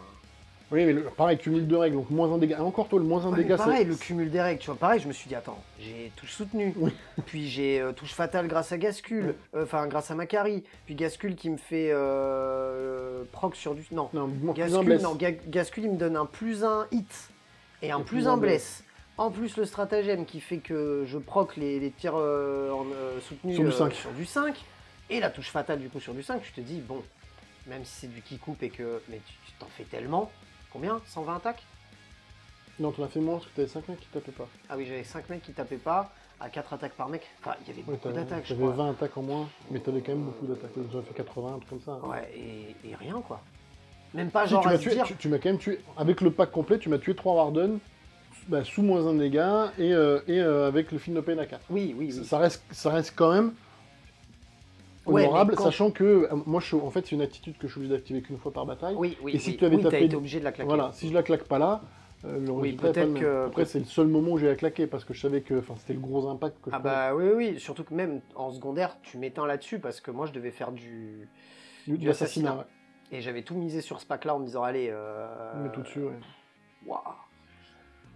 Oui, mais pareil, cumul de règles, donc moins un dégât. Encore toi, le moins un Ouais, mais dégât, pareil, c'est... le cumul des règles, tu vois, pareil, je me suis dit, attends, j'ai touche soutenu, Oui. puis j'ai touche fatale grâce à Gascule, enfin grâce à Macari, puis Gascule qui me fait proc sur du... Non, Non, plus un Gascule, bless. non, Gascule il me donne un +1 hit et un +1 bless. En plus, le stratagème qui fait que je proc les tirs soutenus Sur du 5. sur du 5, et la touche fatale du coup sur du 5, je te dis, bon, même si c'est du qui coupe et que... Mais tu t'en fais tellement... Combien? 120 attaques? Non, t'en as fait moins parce que t'avais 5 mecs qui tapaient pas. Ah oui, j'avais 5 mecs qui tapaient pas, à 4 attaques par mec. Enfin, il y avait Ouais, beaucoup d'attaques, je t'avais crois. 20 attaques en moins, mais t'avais quand même beaucoup d'attaques. J'en ai fait 80, un truc comme ça. Ouais, et rien, quoi. Même pas Si, genre tu à m'as se tué, dire... tu m'as quand même tué, avec le pack complet, tu m'as tué 3 Warden, sous moins 1 de dégâts, et avec le film de peine à 4. Oui. Ça reste quand même Ouais, honorable, mais quand- sachant que, moi, en fait, c'est une attitude que je suis obligé d'activer qu'une fois par bataille. Oui, Et si tu avais t'as tapé- été obligé de la claquer. Voilà, si je la claque pas là, le Oui, résultat est pas le peut-être même. que- Après, c'est le seul moment où j'ai à claquer, parce que je savais que c'était le gros impact que je Ah bah oui, surtout que même en secondaire, tu m'éteins là-dessus, parce que moi, je devais faire du du assassinat. Ouais. Et j'avais tout misé sur ce pack-là en me disant, allez... On met tout dessus, ouais. Waouh.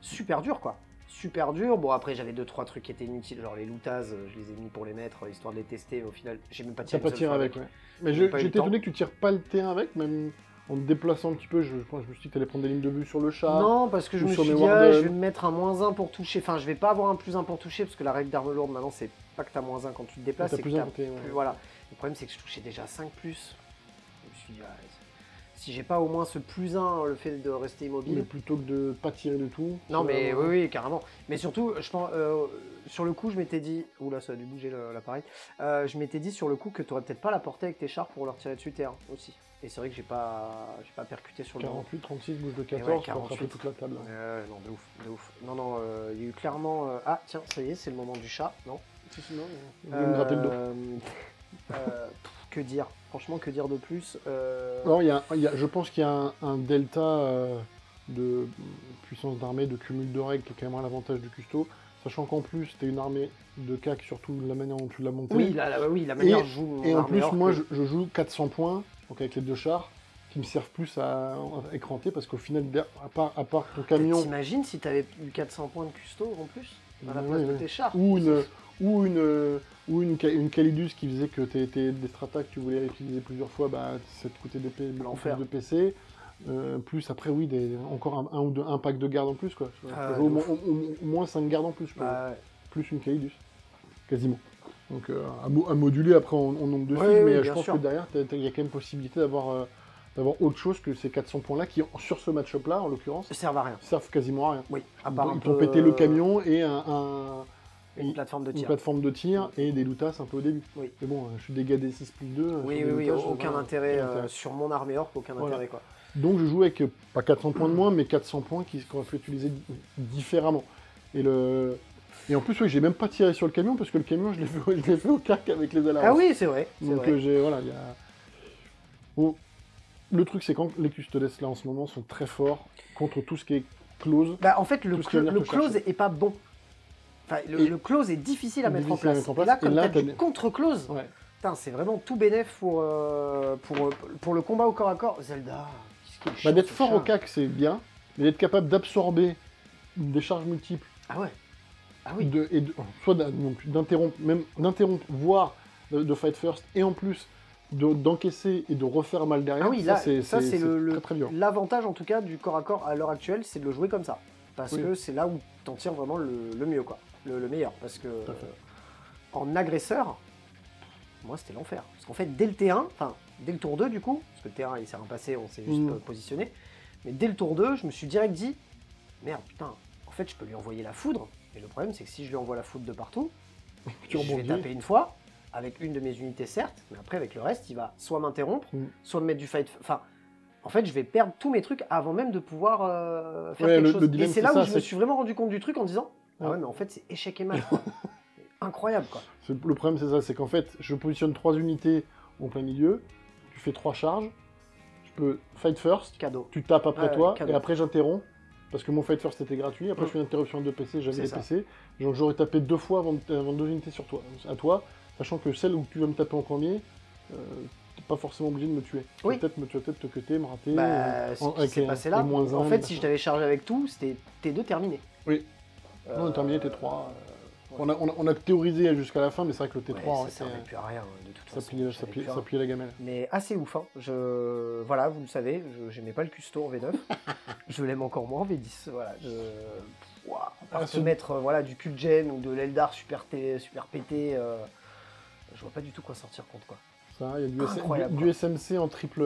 Super dur, quoi. super dur. Bon, après, j'avais 2-3 trucs qui étaient inutiles, genre les lootaz, je les ai mis pour les mettre, histoire de les tester, mais au final, j'ai même pas T'as tiré pas une seule tiré fois avec, ouais. Mais J'ai pas eu le j'étais temps. étonné que tu tires pas le T1 avec, même en te déplaçant un petit peu. Je me suis dit que t'allais prendre des lignes de vue sur le chat. Non, parce que je ou me sur suis mes dit, ah, Warden. je vais me mettre un -1 pour toucher. Enfin, je vais pas avoir un +1 pour toucher, parce que la règle d'arme lourde, maintenant, c'est pas que t'as -1 quand tu te déplaces, T'as c'est que plus un t'as côté, plus... ouais. Voilà. Le problème, c'est que je touchais déjà 5+. Je me suis dit, ah, si j'ai pas au moins ce +1, le fait de rester immobile... Mais plutôt que de pas tirer du tout. Non, c'est mais vraiment- oui, carrément. Mais surtout, je pense, sur le coup, je m'étais dit... Oula, ça a dû bouger l'appareil. Je m'étais dit sur le coup que tu aurais peut-être pas la portée avec tes chars pour leur tirer dessus T1 aussi. Et c'est vrai que j'ai pas percuté sur le moment. 48, 36, bouge de ouais, 14, pour 48. frapper toute la table. Non, de ouf, de ouf. Non, non, il y a eu clairement... Ah, tiens, ça y est, c'est le moment du chat, non? Si, sinon, il voulait me gratter le dos. Que dire? Franchement, que dire de plus? Non, je pense qu'il y a un delta de puissance d'armée, de cumul de règles qui est quand même à l'avantage du custo, sachant qu'en plus, t'es une armée de CAC, surtout de la manière dont tu l'as montée. Oui, la manière dont je joue Et mon en armée plus, orque, moi, oui. je joue 400 points, donc avec les deux chars, qui me servent plus à écranter, parce qu'au final, à part ton camion, T'imagines si t'avais eu 400 points de custo en plus? À la Ouais, place de ouais. tes chars? ou une Calidus qui faisait que des strata que tu voulais réutiliser plusieurs fois, bah, ça te coûtait L'enfer. de PC. Plus après, oui, encore un pack de gardes en plus, quoi. Ah, Au de ouf. moins 5 gardes en plus, je Bah, ouais. plus une Calidus, quasiment. Donc à moduler après en nombre de Ouais, fils, oui, mais je bien pense sûr. que derrière, il y a quand même possibilité d'avoir autre chose que ces 400 points-là, qui, sur ce match-up-là, en l'occurrence, Ça sert à rien. servent quasiment à rien. Oui, à part un Ils t'ont peu, pété le camion et une plateforme de une tir. plateforme de tir et des lootas un peu au début. Oui. Mais bon, je suis dégâts des 6 plus 2. Oui, aucun intérêt sur mon armée orque, aucun Voilà. intérêt quoi. Donc je joue avec pas 400 points de moins, mais 400 points qu'on peut utiliser différemment. Et en plus, oui, j'ai même pas tiré sur le camion parce que le camion, je l'ai fait au CAC avec les alarmes. Ah oui, c'est vrai. c'est Donc vrai. voilà, il y a. Bon, le truc, c'est quand les custodes là en ce moment sont très forts contre tout ce qui est close. Bah, en fait, le tout ce qui va venir te close chercher. est pas bon. Enfin, Et- le close est difficile à mettre en difficile à place. mettre en Et place, là, et comme là, t'as t'as du des- contre-close, Ouais. putain, c'est vraiment tout bénef pour le combat au corps à corps. Zelda, qu'est-ce qu'il est Bah, chiant, d'être ce fort chat. au CAC, c'est bien, mais d'être capable d'absorber des charges multiples, Ah ouais. Ah oui. soit d'interrompre, voire de fight first, et en plus d'encaisser et de refaire mal derrière. Ah oui, là, c'est ça c'est très très dur. l'avantage en tout cas du corps à corps à l'heure actuelle, c'est de le jouer comme ça. Parce Oui. que c'est là où t'en tires vraiment le mieux, quoi. Le meilleur. Parce que à fait. en agresseur, moi c'était l'enfer. Parce qu'en fait, dès le T1, enfin, dès le tour 2 du coup, parce que le T1 il s'est rien passé, on s'est juste positionné, mais dès le tour 2, je me suis direct dit, merde, putain, en fait je peux lui envoyer la foudre, mais le problème c'est que si je lui envoie la foudre de partout, Tu je vais rebondis. taper une fois, avec une de mes unités certes, mais après avec le reste, il va soit m'interrompre, soit me mettre du fight. Enfin, en fait, je vais perdre tous mes trucs avant même de pouvoir faire Ouais, quelque le chose. Et dilemme, c'est là c'est où ça, je me c'est suis vraiment rendu compte du truc en disant, ah Ouais. ouais, mais en fait c'est échec et mat. quoi. Incroyable quoi. Le problème, c'est ça, c'est qu'en fait, je positionne 3 unités en plein milieu, tu fais 3 charges, je peux fight first, Cadeau. tu tapes après Ouais, toi, cadeau. et après j'interromps, parce que mon fight first était gratuit, après je fais une interruption de PC, j'avais C'est des ça. PC, donc j'aurais tapé 2 fois avant 2 unités sur toi, à toi, sachant que celle où tu vas me taper en premier, t'es pas forcément obligé de me tuer. Oui. Tu vas peut-être te cutter, me rater, Bah, c'est ce qui avec s'est passé là. les moins En un, fait, les si je machins. t'avais chargé avec tout, c'était T2 terminé. Oui. Non, on a terminé T3. On a théorisé jusqu'à la fin, mais c'est vrai que le T3, Ouais, ça ouais, servait plus à rien de toute ça façon. pliait, ça servait plus à rien. la gamelle. Mais assez ouf, hein. Voilà, vous le savez, j'aimais pas le custo en V9. Je l'aime encore moins en V10. Voilà, Ouah, à part se mettre voilà, du Q-Gen ou de l'Eldar super pété, je vois pas du tout quoi sortir contre quoi. Ça, il y a Incroyable, du SMC en triple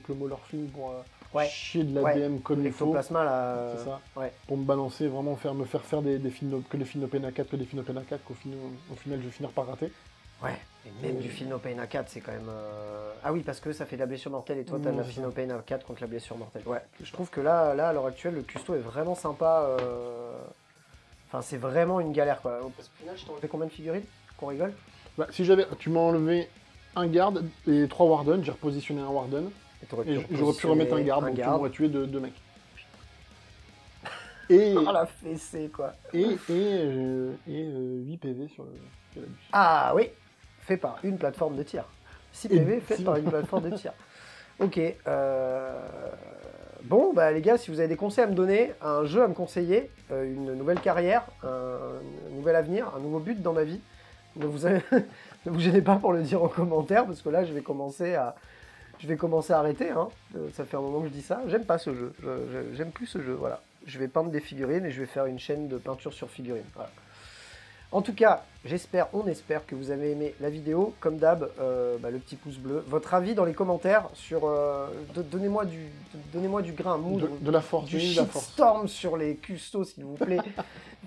molorphine pour Ouais. chier de la Ouais. DM comme il faut. L'ectoplasma là. C'est ça. Ouais. Pour me balancer, vraiment me faire faire que des Finopena 4, que des Finopena 4, qu'au final je vais finir par rater. Ouais. Et même du Philnopain à 4, c'est quand même. Ah oui, parce que ça fait de la blessure mortelle et toi t'as de la c'est ça. Philnopain à 4 contre la blessure mortelle. Ouais. Je trouve que là à l'heure actuelle, le custo est vraiment sympa. Enfin, c'est vraiment une galère quoi. Parce qu'au final, je t'ai enlevé combien de figurines? Qu'on rigole? Bah, tu m'as enlevé un garde et 3 Warden, j'ai repositionné un Warden, et j'aurais pu remettre un garde, donc tu m'aurais tué 2 mecs. Et, Oh la fessée quoi. et 8 PV sur le Calabus. Ah oui, fait par une plateforme de tir. 6 Et PV fait six- par une plateforme de tir. Ok. Bon, bah les gars, si vous avez des conseils à me donner, un jeu à me conseiller, une nouvelle carrière, un nouvel avenir, un nouveau but dans ma vie, ne vous gênez pas pour le dire en commentaire, parce que là, je vais commencer à arrêter. Hein. Ça fait un moment que je dis ça. J'aime pas ce jeu. J'aime plus ce jeu, voilà. Je vais peindre des figurines et je vais faire une chaîne de peinture sur figurines. Voilà. En tout cas, on espère que vous avez aimé la vidéo. Comme d'hab, le petit pouce bleu. Votre avis dans les commentaires sur... donnez-moi du grain à moudre. De la force. Du shitstorm sur les custos, s'il vous plaît.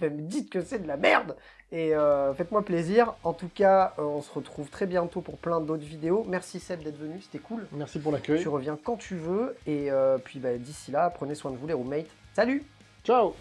Me dites que c'est de la merde. Et faites-moi plaisir. En tout cas, on se retrouve très bientôt pour plein d'autres vidéos. Merci Seb d'être venu, c'était cool. Merci pour l'accueil. Tu reviens quand tu veux. Et puis d'ici là, prenez soin de vous les roommates. Salut! Ciao!